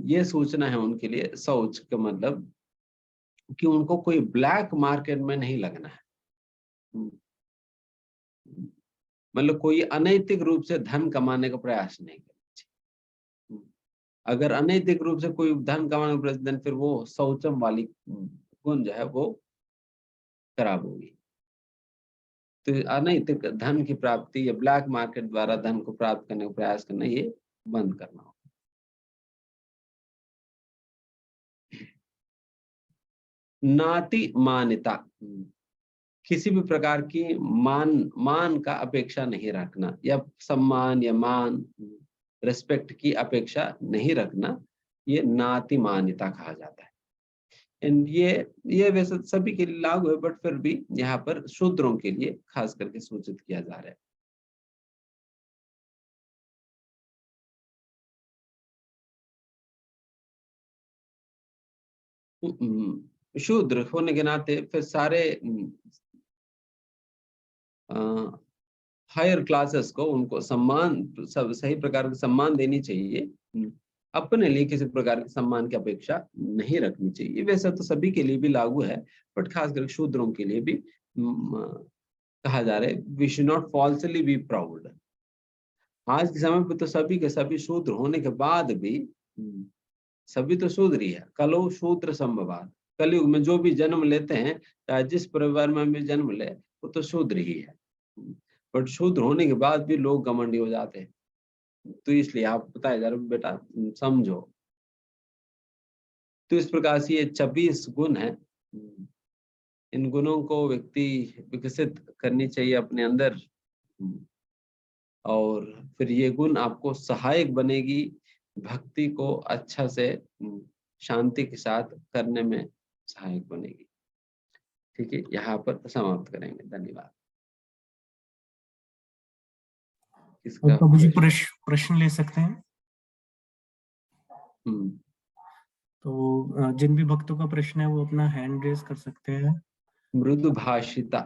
ये सोचना है उनके लिए, शौच का मतलब कि उनको कोई ब्लैक मार्केट में नहीं लगना है। मतलब कोई अनैतिक रूप से धन कमाने का प्रयास नहीं करना चाहिए। अगर अनैतिक रूप से कोई धन कमाने का प्रयास, देन फिर वो शौचम वाली गुण जो है वो खराब होगी। तो अनैतिक धन की प्राप्ति या ब्लैक मार्केट द्वारा धन को प्राप्त करने का प्रयास करना, ये बंद करना होगा। नाति मान्यता, किसी भी प्रकार की मान का अपेक्षा नहीं रखना, या सम्मान या मान, रिस्पेक्ट की अपेक्षा नहीं रखना, ये नाति मान्यता कहा जाता है। एंड ये वैसे सभी के लिए लागू है, बट फिर भी यहाँ पर शूद्रों के लिए खास करके सूचित किया जा रहा है। शूद्र होने के नाते फिर सारे हायर क्लासेस को उनको सम्मान, सब सही प्रकार का सम्मान देनी चाहिए। अपने लिए किसी प्रकार के सम्मान की अपेक्षा नहीं रखनी चाहिए। वैसे तो सभी के लिए भी लागू है, बट खासकर शूद्रों के लिए भी कहा जा रहा है, we should not falsely be proud. आज के समय पे तो सभी के सभी शूद्र होने के बाद भी सभी तो शूद्र ही है। कलो शूद्र संभवात, कलयुग में जो भी जन्म लेते हैं, चाहे जिस परिवार में भी जन्म ले, वो तो शूद्र ही है। बट शूद्र होने के बाद भी लोग घमंडी हो जाते हैं। तो इसलिए आप बताया जा रहा है, बेटा समझो। तो इस प्रकार से ये 26 गुण है। इन गुणों को व्यक्ति विकसित करनी चाहिए अपने अंदर, और फिर ये गुण आपको सहायक बनेगी भक्ति को अच्छा से शांति के साथ करने में सहायक बनेगी। ठीक है, यहाँ पर समाप्त करेंगे। धन्यवाद। इसका प्रभु जी प्रश्न ले सकते हैं। तो जिन भी भक्तों का प्रश्न है वो अपना हैंड रेज कर सकते हैं। मृदुभाषिता,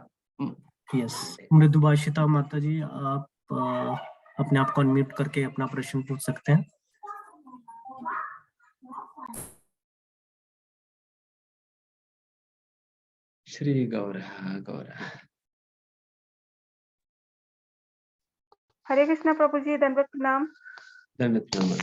यस, मृदुभाषिता माता जी, आप अपने आप को अनम्यूट करके अपना प्रश्न पूछ सकते हैं। श्री गौरा गौरा। हरे कृष्णा प्रभु जी, दंडवत प्रणाम। दंडवत प्रणाम।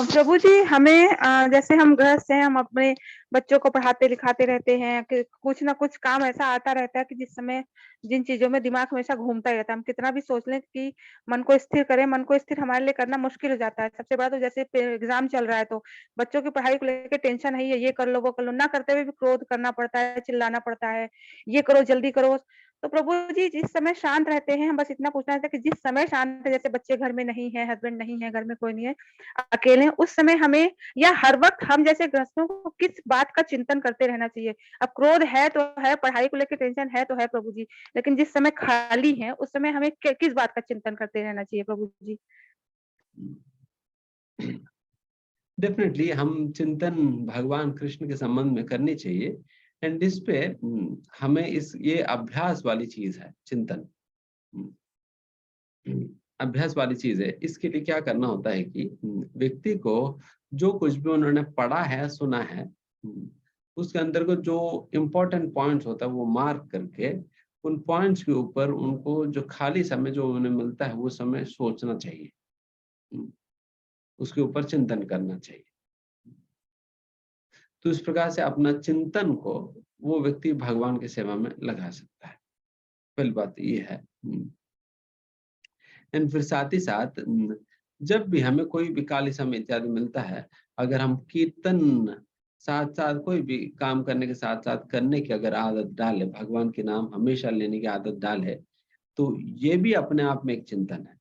प्रभु जी, हमें जैसे हम गृहस्थ हैं, हम अपने बच्चों को पढ़ाते लिखाते रहते हैं कि कुछ ना कुछ काम ऐसा आता रहता है कि जिस समय जिन चीजों में दिमाग हमेशा घूमता ही रहता है। हम कितना भी सोच लें कि मन को स्थिर करें, मन को स्थिर हमारे लिए करना मुश्किल हो जाता है। सबसे बड़ा तो जैसे एग्जाम चल रहा है तो बच्चों की पढ़ाई को लेकर टेंशन है, ये कर लो वो कर लो, ना करते हुए भी क्रोध करना पड़ता है, चिल्लाना पड़ता है, ये करो जल्दी करो। तो प्रभु जी, जिस समय शांत रहते हैं, हम बस इतना पूछना चाहते हैं कि जिस समय शांत है, जैसे बच्चे घर में नहीं है, हस्बैंड नहीं है, घर में कोई नहीं है, अकेले, उस समय हमें या हर वक्त हम जैसे गृहस्थों को किस बात का चिंतन करते रहना चाहिए? अब क्रोध है तो है, पढ़ाई को लेकर टेंशन है तो है प्रभु जी, लेकिन जिस समय खाली है उस समय हमें किस बात का चिंतन करते रहना चाहिए प्रभु जी? डेफिनेटली हम चिंतन भगवान कृष्ण के संबंध में करनी चाहिए। एंड इस पे हमें ये अभ्यास वाली चीज है, चिंतन अभ्यास वाली चीज है। इसके लिए क्या करना होता है कि व्यक्ति को जो कुछ भी उन्होंने पढ़ा है, सुना है, उसके अंदर को जो इम्पोर्टेंट पॉइंट्स होता है वो मार्क करके उन पॉइंट्स के ऊपर उनको जो खाली समय जो उन्हें मिलता है वो समय सोचना चाहिए, उसके ऊपर चिंतन करना चाहिए। तो इस प्रकार से अपना चिंतन को वो व्यक्ति भगवान की सेवा में लगा सकता है। पहली बात ये है। एंड फिर साथ ही साथ जब भी हमें कोई भी काली समय इत्यादि मिलता है, अगर हम कीर्तन साथ साथ कोई भी काम करने के साथ साथ करने की अगर आदत डाले, भगवान के नाम हमेशा लेने की आदत डाले, तो ये भी अपने आप में एक चिंतन है।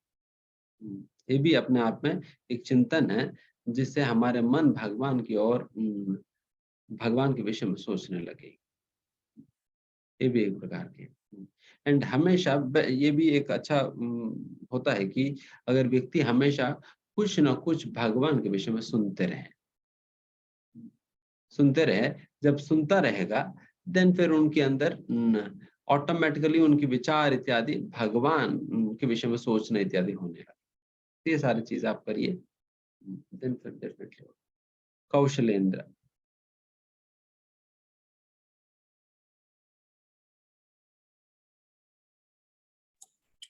ये भी अपने आप में एक चिंतन है, जिससे हमारे मन भगवान की ओर भगवान के विषय में सोचने लगे। ये भी एक प्रकार के एंड हमेशा ये भी एक अच्छा होता है कि अगर व्यक्ति हमेशा कुछ ना कुछ भगवान के विषय में सुनते रहे, जब सुनता रहेगा देन फिर उनके अंदर ऑटोमेटिकली उनके विचार इत्यादि भगवान के विषय में सोचना इत्यादि होने लगे। ये सारी चीज आप करिए, देन फिर डेफिनेटली। कौशलेंद्र।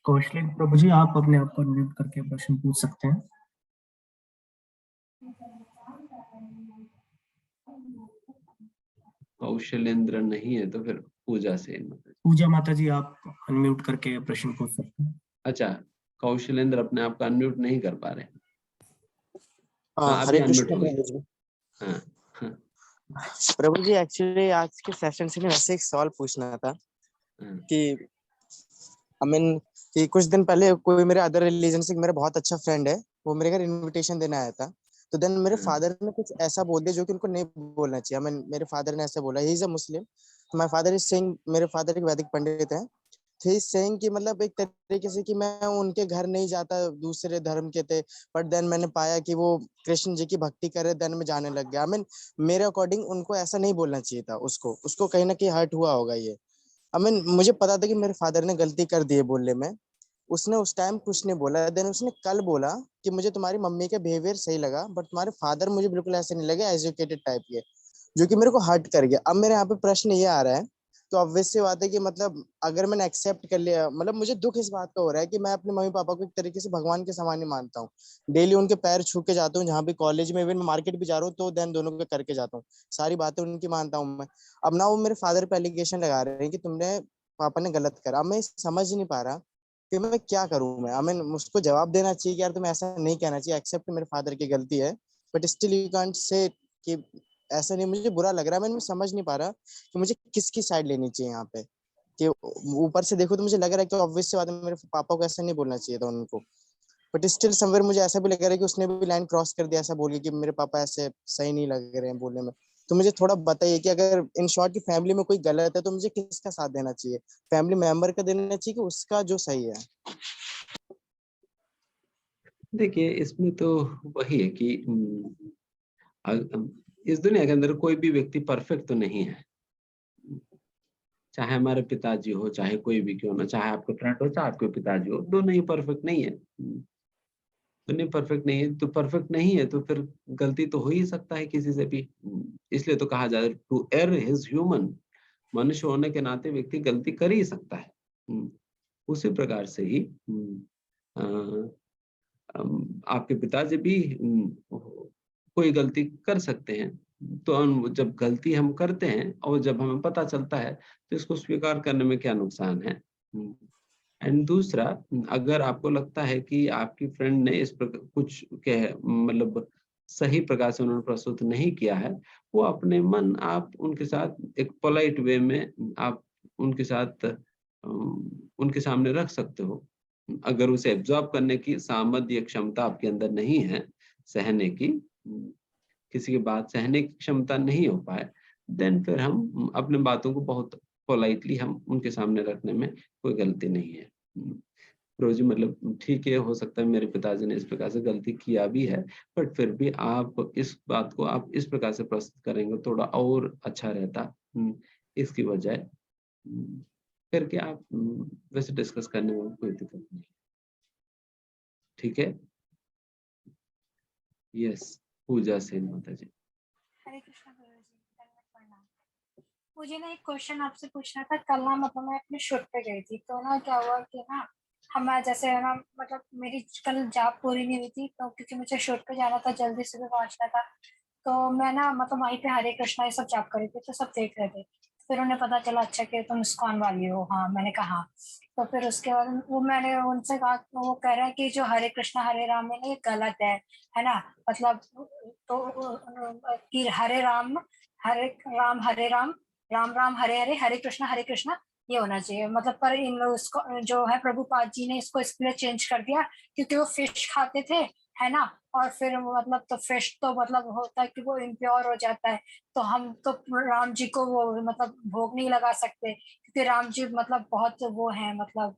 कौशलेंद्र प्रभु जी, आप अपने आप को अनम्यूट करके प्रश्न पूछ सकते हैं। कौशलेंद्र नहीं है तो फिर पूजा सेन। पूजा माता जी, आप अनम्यूट करके प्रश्न पूछ सकते हैं। अच्छा, कौशलेंद्र अपने आप को अनम्यूट नहीं कर पा रहे। हाँ, अभी हरे अनम्यूट कृष्ण हो गए। प्रभु जी। हाँ, हाँ, प्रभु जी, एक्चुअली आज के सेशन से वैसे एक सवाल पूछना था हाँ, कि कि कुछ दिन पहले कोई मेरे अदर रिलीजन से मेरा बहुत अच्छा फ्रेंड है, वो मेरे घर इनविटेशन देने आया था। तो देन मेरे हाँ, फादर ने कुछ ऐसा बोल दिया जो कि उनको नहीं बोलना चाहिए। मेरे फादर ने ऐसा बोला, he is a Muslim, my father is saying, मेरे फादर एक वैदिक पंडित है, थे सेइंग कि मतलब एक तरीके से कि मैं उनके घर नहीं जाता, दूसरे धर्म के थे, बट देन मैंने पाया कि वो कृष्ण जी की भक्ति कर रहे, देन मैं जाने लग गया। मेरे अकॉर्डिंग उनको ऐसा नहीं बोलना चाहिए था, उसको कहीं ना कहीं हर्ट हुआ होगा ये। मुझे पता था कि मेरे फादर ने गलती कर दी है बोलने में। उसने उस टाइम कुछ नहीं बोला, देन उसने कल बोला कि मुझे तुम्हारी मम्मी का बिहेवियर सही लगा, बट तुम्हारे फादर मुझे बिल्कुल ऐसे नहीं लगे, एजुकेटेड टाइप के, जो कि मेरे को हर्ट कर गया। अब मेरे यहाँ पे प्रश्न ये आ रहा है, तो ऑब्वियस सी बात है कि मतलब अगर मैंने एक्सेप्ट कर लिया, मतलब मुझे दुख इस बात का हो रहा है कि मैं अपने मम्मी पापा को एक तरीके से भगवान के समान ही मानता हूँ। डेली उनके पैर छू के जाता हूँ, जहाँ भी कॉलेज में, इवन मार्केट भी जा रहा हूँ तो देन दोनों के करके जाता हूँ, सारी बातें उनकी मानता हूँ मैं। अब ना वो मेरे फादर पे एलिगेशन लगा रहे हैं कि तुमने, पापा ने गलत करा। अब मैं समझ नहीं पा रहा कि मैं क्या करूं। उसको जवाब देना चाहिए कि यार तुम्हें ऐसा नहीं कहना चाहिए, एक्सेप्ट मेरे फादर की गलती है, but still you can't say कि ऐसा नहीं। मुझे बुरा लग रहा है, मैं समझ नहीं पा रहा कि मुझे किसकी साइड लेनी चाहिए यहाँ पे। कि ऊपर से देखो तो मुझे लग रहा है कि ऑब्वियस सी बात है, मेरे पापा को ऐसा नहीं बोलना चाहिए था उनको, बट स्टिल समवेयर मुझे ऐसा भी लग रहा है कि उसने भी लाइन क्रॉस कर दिया, ऐसा बोल के कि मेरे पापा ऐसे सही नहीं लग रहे हैं बोलने में। तो मुझे थोड़ा बताइए कि अगर इन शॉर्ट की फैमिली में कोई गलत है तो मुझे किसका साथ देना चाहिए, फैमिली मेंबर का देना चाहिए कि उसका जो सही है। देखिए इसमें तो वही है कि इस दुनिया के अंदर कोई भी व्यक्ति परफेक्ट तो नहीं है। चाहे हमारे पिताजी हो, चाहे कोई भी क्यों ना, चाहे आपके फ्रेंड हो, चाहे आपके पिताजी हो, दोनों ही परफेक्ट नहीं है। दोनों परफेक्ट नहीं है, तो परफेक्ट नहीं है तो फिर गलती तो हो ही सकता है किसी से भी। इसलिए तो कहा जाता है टू एयर इज ह्यूमन। मनुष्य होने के नाते व्यक्ति गलती कर ही सकता है। उसी प्रकार से ही आपके पिताजी भी कोई गलती कर सकते हैं। तो जब गलती हम करते हैं और जब हमें पता चलता है तो इसको स्वीकार करने में क्या नुकसान है। एंड दूसरा, अगर आपको लगता है कि आपकी फ्रेंड ने इस प्रकार कुछ मतलब सही प्रकार से उन्होंने प्रस्तुत नहीं किया है, वो अपने मन आप उनके साथ एक पोलाइट वे में आप उनके साथ उनके सामने रख सकते हो। अगर उसे एब्जॉर्ब करने की सामर्थ्य क्षमता आपके अंदर नहीं है, सहने की, किसी की बात सहने की क्षमता नहीं हो पाए, देन फिर हम अपने बातों को बहुत पोलाइटली हम उनके सामने रखने में कोई गलती नहीं है। रोजी मतलब ठीक है, हो सकता है मेरे पिताजी ने इस प्रकार से गलती किया भी है, बट फिर भी आप इस बात को आप इस प्रकार से प्रस्तुत करेंगे थोड़ा और अच्छा रहता। इसकी बजाय करके आप वैसे डिस्कस करने में कोई दिक्कत नहीं। ठीक है। यस, पूजा सेन माता जी। हरे कृष्ण गुरु जी, दंडवत प्रणाम। मुझे ना एक क्वेश्चन आपसे पूछना था। कल ना मतलब मैं अपने शूट पे गई थी, तो ना क्या हुआ कि ना हमारा जैसे ना मतलब मेरी कल जॉब पूरी नहीं हुई थी, तो क्योंकि मुझे शूट पे जाना था, जल्दी सुबह पहुंचना था, तो मैं ना मतलब वहीं पे हरे कृष्णा ये सब जाप कर रही थी, तो सब देख रहे थे। फिर उन्हें पता चला अच्छा कि तुम इस्कॉन वाली हो। हाँ, मैंने कहा हाँ। तो फिर उसके बाद वो मैंने उनसे कहा, तो वो कह रहे हैं कि जो हरे कृष्णा हरे राम है ना, ये गलत है ना। मतलब कि हरे राम राम राम हरे हरे, हरे कृष्णा ये होना चाहिए। मतलब पर इन लोग इसको जो है प्रभुपाद जी ने इसको इसलिए चेंज कर दिया क्योंकि वो फिश खाते थे, है ना। और फिर वो मतलब तो फिश तो मतलब होता है कि वो इम्प्योर हो जाता है, तो हम तो राम जी को वो मतलब भोग नहीं लगा सकते, क्योंकि राम जी मतलब बहुत वो है, मतलब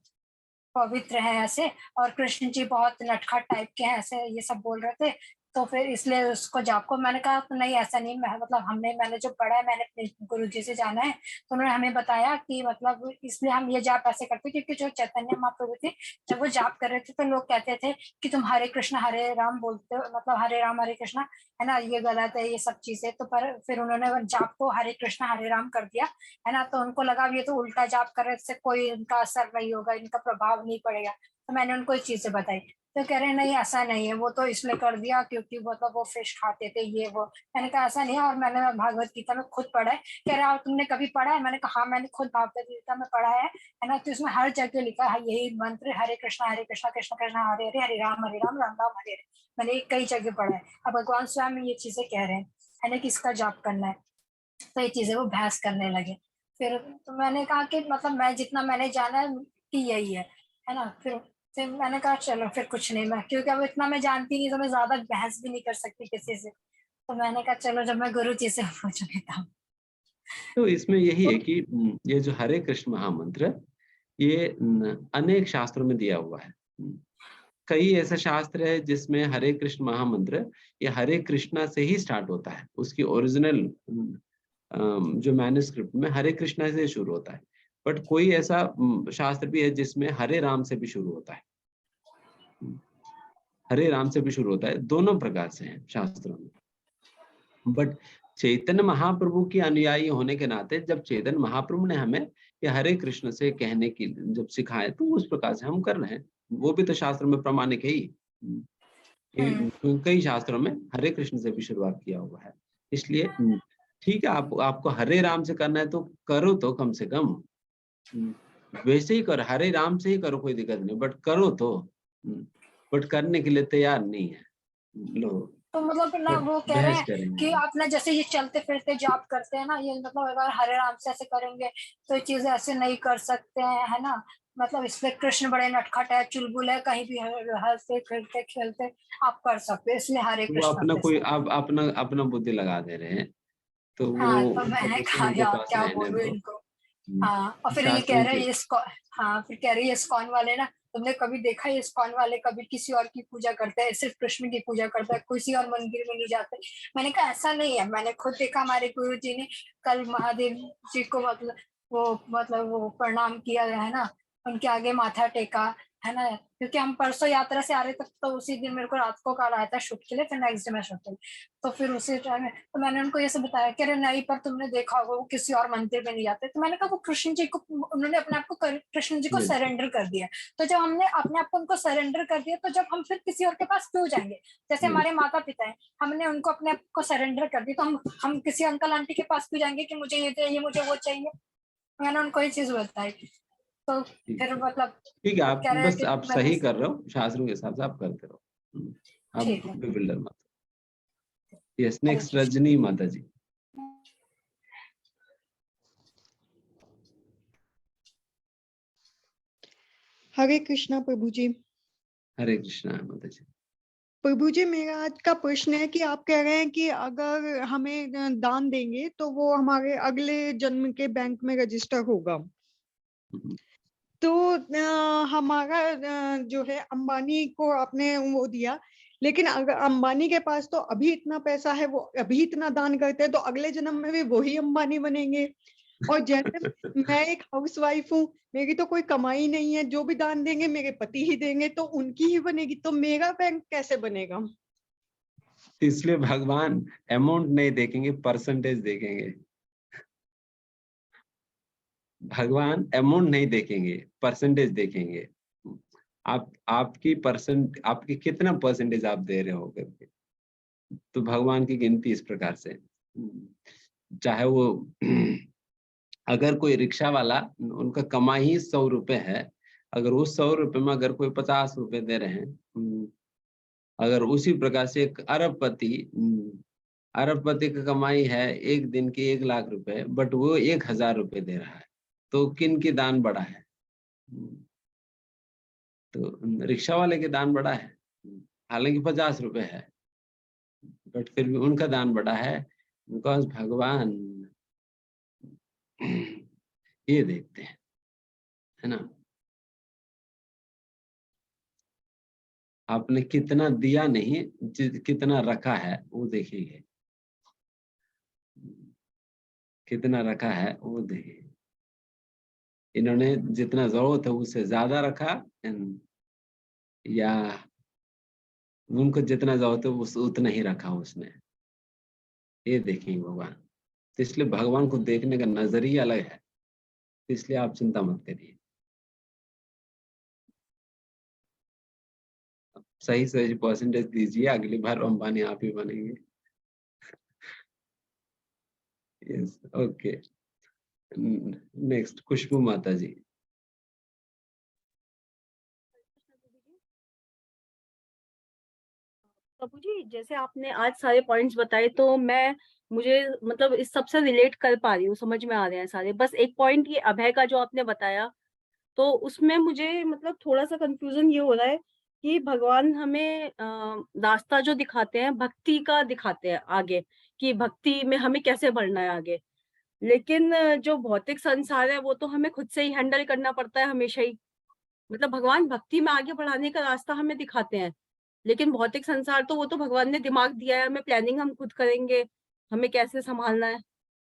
पवित्र है ऐसे। और कृष्ण जी बहुत नटखट टाइप के हैं ऐसे, ये सब बोल रहे थे। तो फिर इसलिए उसको जाप को मैंने कहा तो नहीं ऐसा नहीं, मैं मतलब मैंने जो पढ़ा है, मैंने अपने गुरु जी से जाना है, तो उन्होंने हमें बताया कि मतलब इसलिए हम ये जाप ऐसे करते क्योंकि जो चैतन्य महाप्रभु थे, जब वो जाप कर रहे थे तो लोग कहते थे कि तुम हरे कृष्ण हरे राम बोलते हो, मतलब हरे राम हरे कृष्णा, है ना, ये गलत है ये सब चीजें। तो पर फिर उन्होंने जाप को हरे कृष्ण हरे राम कर दिया, है ना। तो उनको लगा ये तो उल्टा जाप कर रहे, इससे कोई इनका असर नहीं होगा, इनका प्रभाव नहीं पड़ेगा। तो मैंने उनको इस चीज से बताई, तो कह रहे नहीं ऐसा नहीं है, वो तो इसलिए कर दिया क्योंकि मतलब वो फिश खाते थे ये वो। मैंने कहा ऐसा नहीं है, और मैंने भागवत गीता में खुद पढ़ा है। कह रहा तुमने कभी पढ़ा है? मैंने कहा हाँ, मैंने खुद भागवत गीता में पढ़ा है ना। तो इसमें हर जगह लिखा है यही मंत्र, हरे कृष्णा कृष्ण कृष्ण हरे हरे, हरे राम राम राम हरे हरे। मैंने कई जगह पढ़ा है। अब भगवान स्वयं ये चीजें कह रहे हैं, है ना, कि इसका जाप करना है। तो ये चीजें वो बहस करने लगे। फिर तो मैंने कहा कि मतलब मैं जितना मैंने जाना है कि यही है ना। फिर मैंने कहा चलो फिर कुछ नहीं, मैं क्योंकि अब इतना मैं जानती नहीं, तो मैं ज्यादा बहस भी नहीं कर सकती किसी से। तो मैंने कहा चलो जब मैं गुरु जी से पूछ लेता हूँ। तो इसमें यही तो है कि ये जो हरे कृष्ण महामंत्र, ये अनेक शास्त्रों में दिया हुआ है। कई ऐसे शास्त्र है जिसमें हरे कृष्ण महामंत्र ये हरे कृष्णा से ही स्टार्ट होता है। उसकी ओरिजिनल जो मैन्युस्क्रिप्ट में हरे कृष्णा से शुरू होता है। बट कोई ऐसा शास्त्र भी है जिसमें हरे राम से भी शुरू होता है। हरे राम से भी शुरू होता है, दोनों प्रकार से हैं शास्त्रों में। बट चैतन्य महाप्रभु की अनुयायी होने के नाते जब चैतन्य महाप्रभु ने हमें ये हरे कृष्ण से कहने की जब सिखाए, तो उस प्रकार से हम कर रहे हैं। वो भी तो शास्त्र में प्रमाणिक है ही। कई शास्त्रों में हरे कृष्ण से भी शुरुआत किया हुआ है। इसलिए ठीक है, आपको हरे राम से करना है तो करो, तो कम से कम वैसे ही करो, हरे राम से ही करो, कोई दिक्कत नहीं, बट करो तो। बट करने के लिए तैयार नहीं है लोग, तो मतलब ना बट वो कह रहे बहस हैं कि करेंगे। आप ना जैसे ये चलते फिरते जॉब करते हैं ना, ये मतलब अगर हरे राम से ऐसे करेंगे तो ये चीजें ऐसे नहीं कर सकते हैं, है ना। मतलब इसलिए कृष्ण बड़े नटखट है, चुलबुल है, कहीं भी हंसते फिरते खेलते आप कर सकते, इसलिए हरे वो कृष्ण अपना पे कोई से। आप अपना अपना बुद्धि लगा दे रहे हैं, तो हाँ, वो तो मैंने पॉलिसी कहा उनके यार पास क्या रहने बोलूं दो। इनको। हाँ, और फिर ये शास्त्रों कह रहे हैं के ये हाँ, फिर कह रही है इस्कॉन वाले ना, तुमने कभी देखा है इस्कॉन वाले कभी किसी और की पूजा करते हैं? सिर्फ कृष्ण की पूजा करता है, किसी और मंदिर में नहीं जाते। मैंने कहा ऐसा नहीं है, मैंने खुद देखा, हमारे गुरु जी ने कल महादेव जी को मतलब वो प्रणाम किया है ना, उनके आगे माथा टेका, है ना। क्योंकि हम परसों यात्रा से आ रहे थे, तो उसी दिन मेरे को रात को कॉल आया था शूट के लिए, फिर नेक्स्ट डे मैं शूट के, तो फिर उसी टाइम तो मैंने उनको ये सब बताया कि अरे नहीं, पर तुमने देखा होगा वो किसी और मंदिर में नहीं जाते। तो मैंने कहा वो कृष्ण जी को, उन्होंने अपने आप को कृष्ण जी को जी, सरेंडर कर दिया। तो जब हमने अपने आप को उनको सरेंडर कर दिया, तो जब हम फिर किसी और के पास क्यों जाएंगे? जैसे जी, हमारे माता पिता है, हमने उनको अपने आप को सरेंडर कर दिया, तो हम किसी अंकल आंटी के पास क्यों जाएंगे कि मुझे ये चाहिए मुझे वो चाहिए। मैंने उनको ये चीज बताई। तो ठीक फिर है। मतलब ठीक है, वो आप कह रहे हैं बस कि आप मैंने सही कर रहे हो, शास्त्रों के हिसाब से आप करते रहो। आप ठीक है। बिल्डर मत। यस, हरे नेक्स्ट कृष्ण। रजनी माता जी। हरे कृष्णा प्रभु जी। हरे कृष्णा माता जी। प्रभु जी, मेरा आज का प्रश्न है कि आप कह रहे हैं कि अगर हमें दान देंगे तो वो हमारे अगले जन्म के बैंक में रजिस्टर होगा। तो हमारा जो है अंबानी को आपने वो दिया, लेकिन अगर अंबानी के पास तो अभी इतना पैसा है, वो अभी इतना दान करते हैं, तो अगले जन्म में भी वही अंबानी बनेंगे। और जैसे मैं एक हाउसवाइफ हूँ, मेरी तो कोई कमाई नहीं है, जो भी दान देंगे मेरे पति ही देंगे, तो उनकी ही बनेगी, तो मेरा बैंक कैसे बनेगा? इसलिए भगवान अमाउंट नहीं देखेंगे, परसेंटेज देखेंगे। भगवान अमाउंट नहीं देखेंगे, परसेंटेज देखेंगे। आपकी कितना परसेंटेज आप दे रहे हो करके, तो भगवान की गिनती इस प्रकार से। चाहे वो अगर कोई रिक्शा वाला, उनका कमाई ही 100 रुपए है, अगर उस 100 रुपए में अगर कोई 50 रुपए दे रहे हैं, अगर उसी प्रकार से एक अरबपति की कमाई है एक दिन की 1 लाख रुपए, बट वो 1000 रुपए दे रहा है, तो किन की दान बड़ा है? तो रिक्शा वाले के दान बड़ा है, हालांकि 50 रुपए है, बट फिर भी उनका दान बड़ा है, बिकॉज भगवान ये देखते हैं, है ना। आपने कितना दिया नहीं, कितना रखा है वो देखेंगे, कितना रखा है वो देखेंगे। इन्होंने जितना जरूरत है उससे ज्यादा रखा, या उनको जितना जरूरत है उतना ही रखा उसने, ये देखेंगे भगवान। तो इसलिए भगवान को देखने का नजरिया अलग है, इसलिए आप चिंता मत करिए। सही सही परसेंटेज दीजिए, अगली बार अंबानी आप ही बनेंगे। Yes, okay. नेक्स्ट खुशबू माता जी। प्रभु जी, जैसे आपने आज सारे पॉइंट्स बताए तो मुझे मतलब इस सबसे रिलेट कर पा रही हूँ, समझ में आ रहे हैं सारे। बस एक पॉइंट ये अभय का जो आपने बताया, तो उसमें मुझे मतलब थोड़ा सा कंफ्यूजन ये हो रहा है कि भगवान हमें रास्ता जो दिखाते हैं भक्ति का दिखाते हैं आगे, कि भक्ति में हमें कैसे बढ़ना है आगे। लेकिन जो भौतिक संसार है वो तो हमें खुद से ही हैंडल करना पड़ता है हमेशा ही। मतलब भगवान भक्ति में आगे बढ़ाने का रास्ता हमें दिखाते हैं, लेकिन भौतिक संसार तो वो तो भगवान ने दिमाग दिया है हमें, प्लानिंग हम खुद करेंगे, हमें कैसे संभालना है।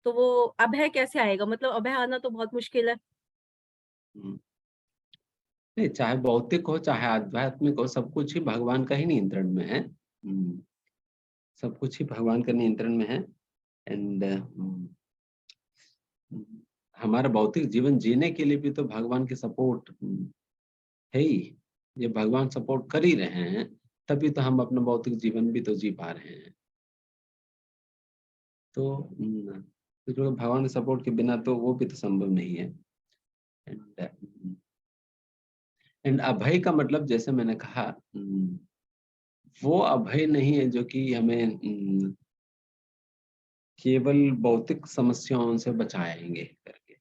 तो वो अभय कैसे आएगा? मतलब अभय आना तो बहुत मुश्किल है। नहीं, चाहे भौतिक हो चाहे आध्यात्मिक हो, सब कुछ ही भगवान का ही नियंत्रण में है। सब कुछ ही भगवान का नियंत्रण में है। एंड हमारा भौतिक जीवन जीने के लिए भी तो भगवान की सपोर्ट है ही। ये भगवान सपोर्ट कर ही रहे हैं, तभी तो हम अपना भौतिक जीवन भी तो जी पा रहे हैं। तो भगवान के सपोर्ट के बिना तो वो भी तो संभव नहीं है। एंड अभय का मतलब जैसे मैंने कहा, वो अभय नहीं है जो कि हमें केवल भौतिक समस्याओं से बचाएंगे करके।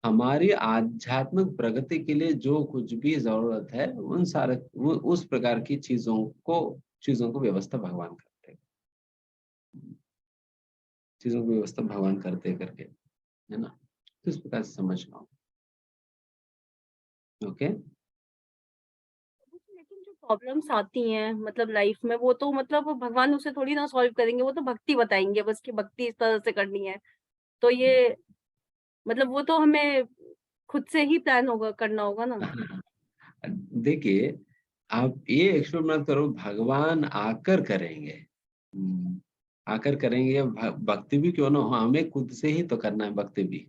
हमारी आध्यात्मिक प्रगति के लिए जो कुछ भी जरूरत है उस प्रकार की चीजों को व्यवस्था भगवान करते हैं, चीजों की व्यवस्था भगवान करते करके, है ना। तो इस प्रकार से समझना। ओके। लेकिन जो प्रॉब्लम्स आती हैं मतलब लाइफ में, वो तो मतलब भगवान उसे थोड़ी ना सॉल्व करेंगे, वो तो भक्ति बताएंगे बस कि भक्ति इस तरह से करनी है। तो ये मतलब वो तो हमें खुद से ही प्लान करना होगा ना। देखिए, आप ये एक्सपेक्ट मत करो भगवान आकर करेंगे। आकर करेंगे, भक्ति भी क्यों ना हो, हमें खुद से ही तो करना है भक्ति भी।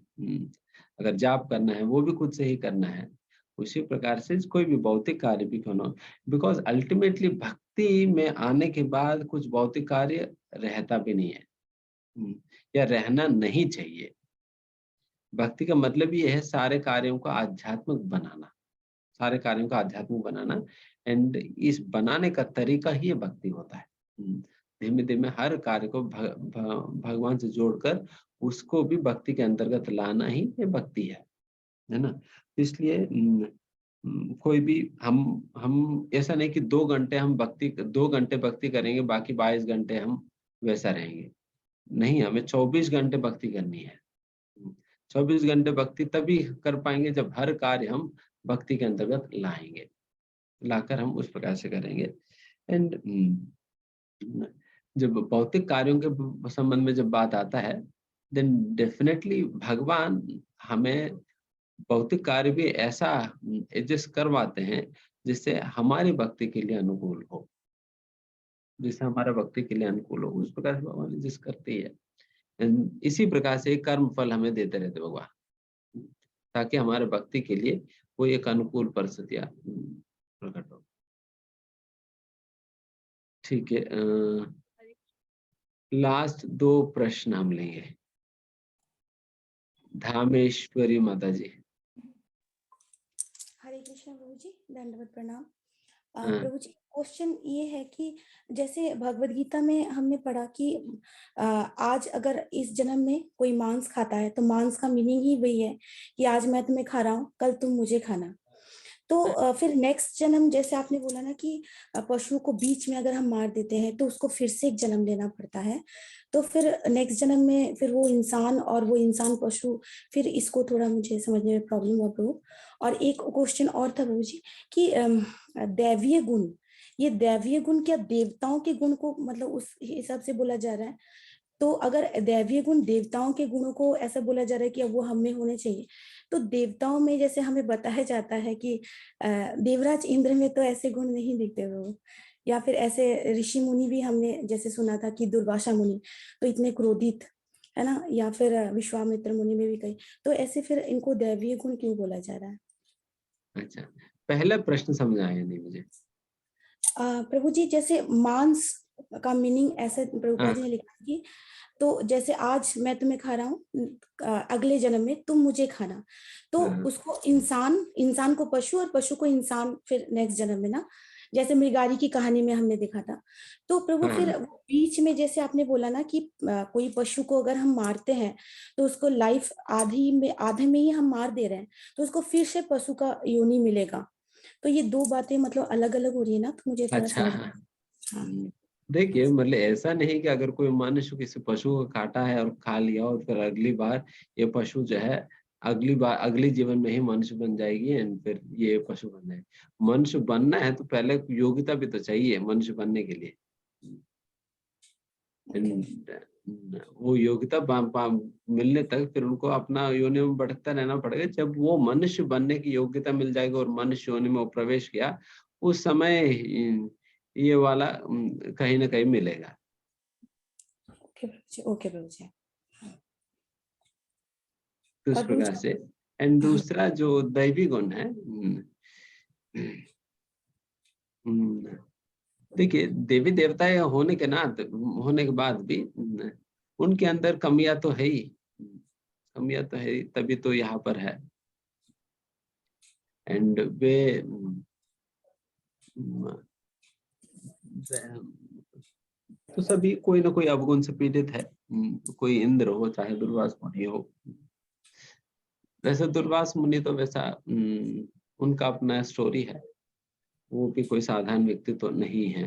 अगर जाप करना है वो भी खुद से ही करना है। उसी प्रकार से कोई भी भौतिक कार्य भी क्यों ना हो, बिकॉज अल्टीमेटली भक्ति में आने के बाद कुछ भौतिक कार्य रहता भी नहीं है, या रहना नहीं चाहिए। भक्ति का मतलब ये है सारे कार्यों को आध्यात्मिक बनाना, सारे कार्यों का आध्यात्मिक बनाना। एंड इस बनाने का तरीका ही भक्ति होता है। धीमे धीमे हर कार्य को भगवान से जोड़कर उसको भी भक्ति के अंतर्गत लाना ही ये भक्ति है ना। इसलिए कोई भी हम ऐसा नहीं कि 2 घंटे भक्ति करेंगे, बाकी 22 घंटे हम वैसा रहेंगे। नहीं, हमें 24 घंटे भक्ति करनी है। 24 घंटे भक्ति तभी कर पाएंगे जब हर कार्य हम भक्ति के अंतर्गत लाएंगे, लाकर हम उस प्रकार से करेंगे। एंड जब भौतिक कार्यों के संबंध में जब बात आता है, देन डेफिनेटली भगवान हमें भौतिक कार्य भी ऐसा एडजस्ट करवाते हैं जिससे हमारी भक्ति के लिए अनुकूल हो, जिससे हमारा भक्ति के लिए अनुकूल हो। उस प्रकार से भगवान एडजस्ट करते ही है। इसी प्रकार से कर्म फल हमें देते रहते भगवान, ताकि हमारे भक्ति के लिए कोई एक अनुकूल परिस्थितियां प्रकट हो। ठीक है, लास्ट 2 प्रश्न हम लेंगे। धामेश्वरी माता जी। हरे कृष्ण प्रभु जी, दंडवत प्रणाम। हाँ। प्रभु जी, क्वेश्चन ये है कि जैसे भगवत गीता में हमने पढ़ा कि आज अगर इस जन्म में कोई मांस खाता है तो मांस का मीनिंग ही वही है कि आज मैं तुम्हें खा रहा हूँ, कल तुम मुझे खाना। तो फिर नेक्स्ट जन्म, जैसे आपने बोला ना कि पशुओं को बीच में अगर हम मार देते हैं तो उसको फिर से एक जन्म लेना पड़ता है, तो फिर नेक्स्ट जन्म में फिर वो इंसान और वो इंसान पशु, फिर इसको थोड़ा मुझे समझने में प्रॉब्लम हुआ प्रभु। और एक क्वेश्चन और था प्रभु जी कि दैवीय गुण, ये दैवीय गुण क्या देवताओं के गुण को मतलब उस हिसाब से बोला जा रहा है? तो अगर दैवीय गुण देवताओं के गुणों को ऐसा बोला जा रहा है कि अब वो हम में होने चाहिए, तो देवताओं में जैसे हमें बताया जाता है कि देवराज इंद्र में तो ऐसे गुण नहीं दिखते वो, या फिर ऐसे ऋषि मुनि भी हमने जैसे सुना था कि दुर्वासा मुनि तो इतने क्रोधित है ना, या फिर विश्वामित्र मुनि में भी कई, तो ऐसे फिर इनको दैवीय गुण क्यों बोला जा रहा है? अच्छा, पहला प्रश्न समझ आया नहीं मुझे। प्रभु जी, जैसे मांस का मीनिंग ऐसे प्रभुपाद जी ने लिखा कि तो जैसे आज मैं तुम्हें खा रहा हूँ, अगले जन्म में तुम मुझे खाना, तो उसको इंसान को पशु और पशु को इंसान फिर नेक्स्ट जन्म में ना, जैसे मृगारी की कहानी में हमने देखा था। तो प्रभु फिर बीच में जैसे आपने बोला ना कि कोई पशु को अगर हम मारते हैं तो उसको लाइफ आधे में ही हम मार दे रहे हैं, तो उसको फिर से पशु का योनि मिलेगा। तो ये 2 बातें मतलब अलग अलग हो रही है ना, तो मुझे थोड़ा अच्छा, समझ। देखिए मतलब ऐसा नहीं कि अगर कोई मनुष्य किसी पशु को काटा है और खा लिया और फिर अगली बार ये पशु जो है अगली जीवन में ही मनुष्य बन जाएगी एंड फिर ये पशु बन जाएगी। मनुष्य बनना है तो पहले योग्यता भी तो चाहिए मनुष्य बनने के लिए। वो योग्यता मिलने तक फिर उनको अपना योनि में भटकता रहना पड़ेगा। जब वो मनुष्य बनने की योग्यता मिल जाएगी और मनुष्य योनि में वो प्रवेश किया, उस समय ये वाला कहीं ना कहीं मिलेगा। ओके प्रभु जी। तो इस प्रकार से एंड दूसरा जो दैवी गुण है, देखिए देवी देवता होने के बाद भी उनके अंदर कमियां तो है ही, तभी तो यहाँ पर है। एंड वे तो सभी कोई ना कोई अवगुण से पीड़ित है, कोई इंद्र हो चाहे दुर्वास मुनि हो। वैसे दुर्वास मुनि तो वैसा उनका अपना स्टोरी है, वो भी कोई साधारण व्यक्ति तो नहीं है।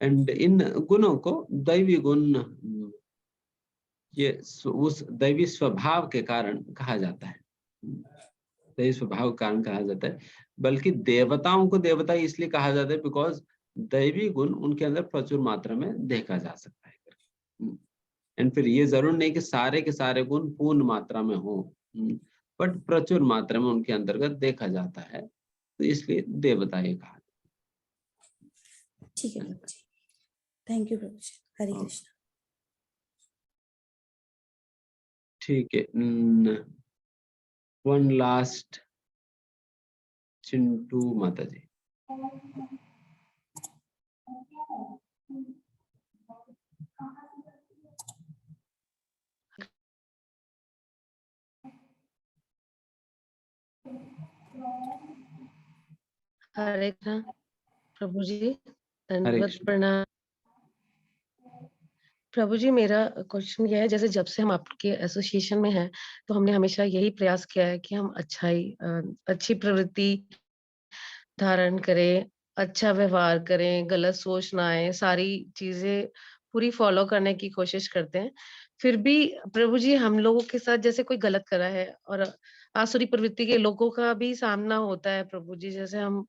एंड इन गुणों को दैवी गुण ये उस दैवी स्वभाव के कारण कहा जाता है, दैवी स्वभाव के कारण कहा जाता है। बल्कि देवताओं को देवता इसलिए कहा जाता है बिकॉज दैवी गुण उनके अंदर प्रचुर मात्रा में देखा जा सकता है। एंड फिर ये जरूर नहीं कि सारे के सारे गुण पूर्ण मात्रा में हो, बट प्रचुर मात्रा में उनके अंतर्गत देखा जाता है, तो इसलिए देवता ये कहा। ठीक है प्रभु जी, थैंक यू प्रभु जी, हरे कृष्ण। ठीक है, वन लास्ट चिंटू माता जी। हरे कृष्ण प्रभु जी, दंडवत प्रणाम। प्रभु जी, मेरा क्वेश्चन यह है, जैसे जब से हम आपके एसोसिएशन में हैं तो हमने हमेशा यही प्रयास किया है कि हम अच्छी प्रवृत्ति धारण करें, अच्छा व्यवहार करें, गलत सोच ना आए, सारी चीजें पूरी फॉलो करने की कोशिश करते हैं। फिर भी प्रभु जी हम लोगों के साथ जैसे कोई गलत करा है और आसुरी प्रवृत्ति के लोगों का भी सामना होता है प्रभु जी। जैसे हम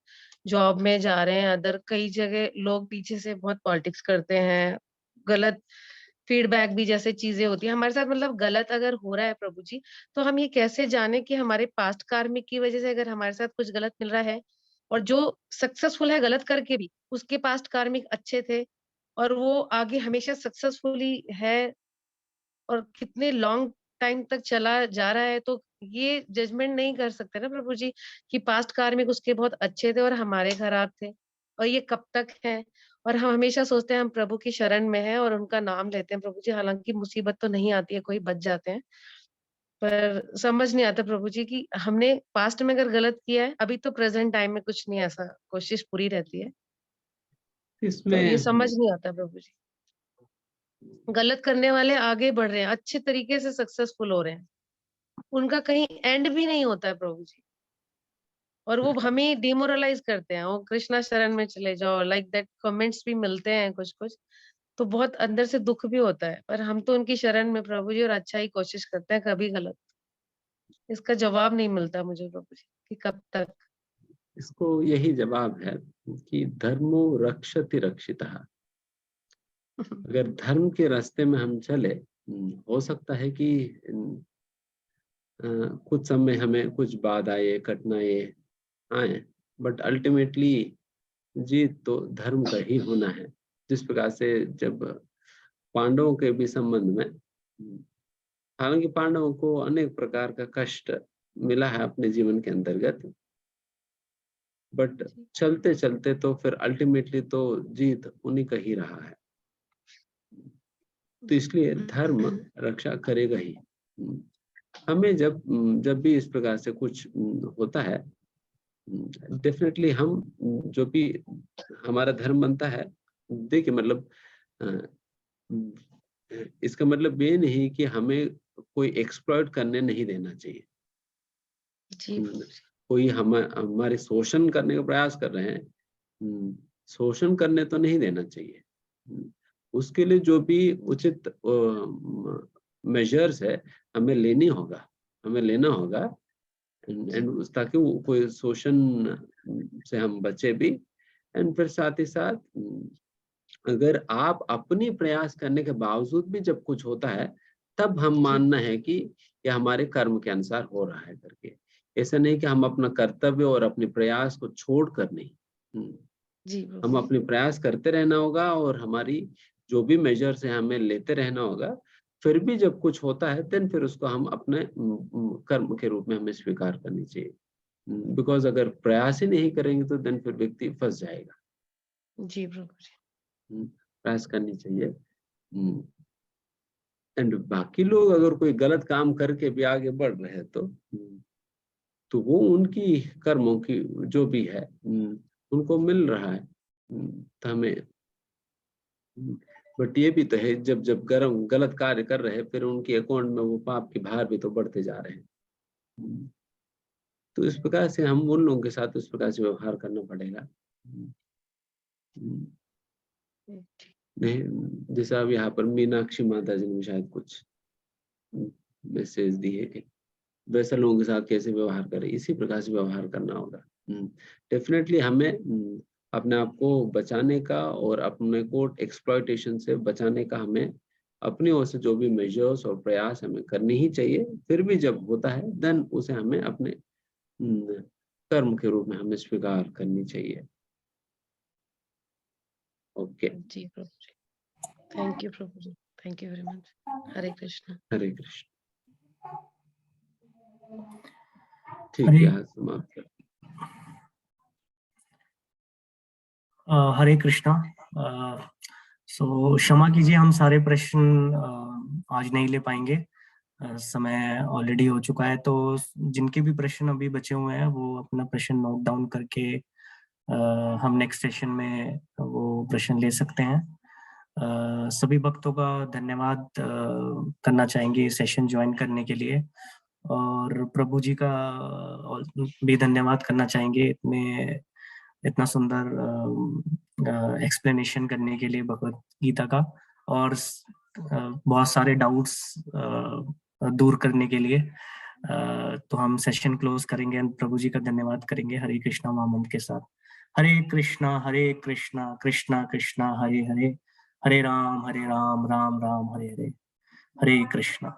जॉब में जा रहे हैं, अदर कई जगह लोग पीछे से बहुत पॉलिटिक्स करते हैं, गलत फीडबैक भी जैसे चीजें होती है हमारे साथ, मतलब गलत अगर हो रहा है प्रभु जी, तो हम ये कैसे जाने कि हमारे पास्ट कार्मिक की वजह से अगर हमारे साथ कुछ गलत मिल रहा है, और जो सक्सेसफुल है गलत करके भी उसके पास्ट कार्मिक अच्छे थे और वो आगे हमेशा सक्सेसफुली है और कितने लॉन्ग टाइम तक चला जा रहा है, तो ये जजमेंट नहीं कर सकते ना प्रभु जी कि पास्ट कार्मिक उसके बहुत अच्छे थे और हमारे खराब थे, और ये कब तक है। और हम हमेशा सोचते हैं हम प्रभु की शरण में हैं और उनका नाम लेते हैं प्रभु जी, हालांकि मुसीबत तो नहीं आती है, कोई बच जाते हैं, पर समझ नहीं आता प्रभु जी कि हमने पास्ट में अगर गलत किया है, अभी तो प्रेजेंट टाइम में कुछ नहीं, ऐसा कोशिश पूरी रहती है, तो ये इसमें समझ नहीं आता प्रभु जी। गलत करने वाले आगे बढ़ रहे हैं, अच्छे तरीके से सक्सेसफुल हो रहे हैं, उनका कहीं एंड भी नहीं होता है प्रभु जी, और वो हमें डिमोरलाइज करते हैं, वो कृष्णा शरण में चले जाओ, लाइक दैट कमेंट्स भी मिलते हैं कुछ कुछ, तो बहुत अंदर से दुख भी होता है, पर हम तो उनकी शरण में प्रभु जी और अच्छा ही कोशिश करते हैं, कभी गलत। इसका जवाब नहीं मिलता मुझे प्रभु जी कि कब तक। इसको यही जवाब है कि धर्मो रक्षति रक्षितः। अगर धर्म के रास्ते में हम चले, हो सकता है कि कुछ समय हमें कुछ बाधाएं कठिनाइयां आए, बट अल्टीमेटली जीत तो धर्म का ही होना है। जिस प्रकार से जब पांडवों के भी संबंध में, हालांकि पांडवों को अनेक प्रकार का कष्ट मिला है अपने जीवन के अंतर्गत, बट चलते चलते तो फिर अल्टीमेटली तो जीत उन्हीं का ही रहा है। तो इसलिए धर्म रक्षा करेगा ही। हमें जब जब भी इस प्रकार से कुछ होता है, डेफिनेटली हम जो भी हमारा धर्म बनता है, देखिए मतलब इसका मतलब ये नहीं कि हमें कोई एक्सप्लॉइट करने नहीं देना चाहिए। कोई हमारे शोषण करने का प्रयास कर रहे हैं, शोषण करने तो नहीं देना चाहिए। उसके लिए जो भी उचित मेजर्स है हमें लेना होगा, एंड ताकि कोई शोषण से हम बचे भी। एंड फिर साथ ही साथ अगर आप अपनी प्रयास करने के बावजूद भी जब कुछ होता है, तब हम मानना है कि यह हमारे कर्म के अनुसार हो रहा है करके। ऐसा नहीं कि हम अपना कर्तव्य और अपने प्रयास को छोड़कर नहीं, हम अपने प्रयास करते रहना होगा और हमारी जो भी मेजर्स है हमें लेते रहना होगा। फिर भी जब कुछ होता है देन फिर उसको हम अपने कर्म के रूप में हमें स्वीकार करनी चाहिए, बिकॉज अगर प्रयास ही नहीं करेंगे तो देन फिर व्यक्ति फंस जाएगा। जी प्रभु जी, प्रयास करनी चाहिए। एंड बाकी लोग अगर कोई गलत काम करके भी आगे बढ़ रहे हैं तो वो उनकी कर्मों की जो भी है उनको मिल रहा है, तो हमें, बट ये भी तो है जब जब गलत कार्य कर रहे हैं फिर उनके अकाउंट में वो पाप के भार भी तो बढ़ते जा रहे हैं। तो इस प्रकार से हम उन लोगों के साथ इस प्रकार से व्यवहार करना पड़ेगा। नहीं, जैसा अब यहाँ पर मीनाक्षी माता जी ने शायद कुछ मैसेज दिए कि वैसे लोगों के साथ कैसे व्यवहार करें, इसी प्रकार से व्यवहार करना होगा। डेफिनेटली हमें अपने आप को बचाने का और अपने को एक्सप्लॉयटेशन से बचाने का हमें अपनी ओर से जो भी मेजर्स और प्रयास हमें करनी ही चाहिए। फिर भी जब होता है देन उसे हमें अपने कर्म के रूप में हमें स्वीकार करनी चाहिए। ओके जी प्रभु जी, थैंक यू प्रभु जी, thank you very much. Hare Krishna. Hare Krishna. ठीक है, यहाँ समाप्त कर। हरे कृष्णा। सो क्षमा कीजिए, हम सारे प्रश्न आज नहीं ले पाएंगे, समय ऑलरेडी हो चुका है। तो जिनके भी प्रश्न अभी बचे हुए हैं वो अपना प्रश्न नोट डाउन करके हम नेक्स्ट सेशन में वो प्रश्न ले सकते हैं। सभी भक्तों का धन्यवाद करना चाहेंगे सेशन ज्वाइन करने के लिए, और प्रभु जी का भी धन्यवाद करना चाहेंगे इतना सुंदर एक्सप्लेनेशन करने के लिए भगवत गीता का, और बहुत सारे डाउट्स दूर करने के लिए। तो हम सेशन क्लोज करेंगे एंड प्रभु जी का धन्यवाद करेंगे हरे कृष्णा महामंत्र के साथ। हरे कृष्णा कृष्णा कृष्णा हरे हरे, हरे राम राम राम हरे हरे। हरे कृष्णा।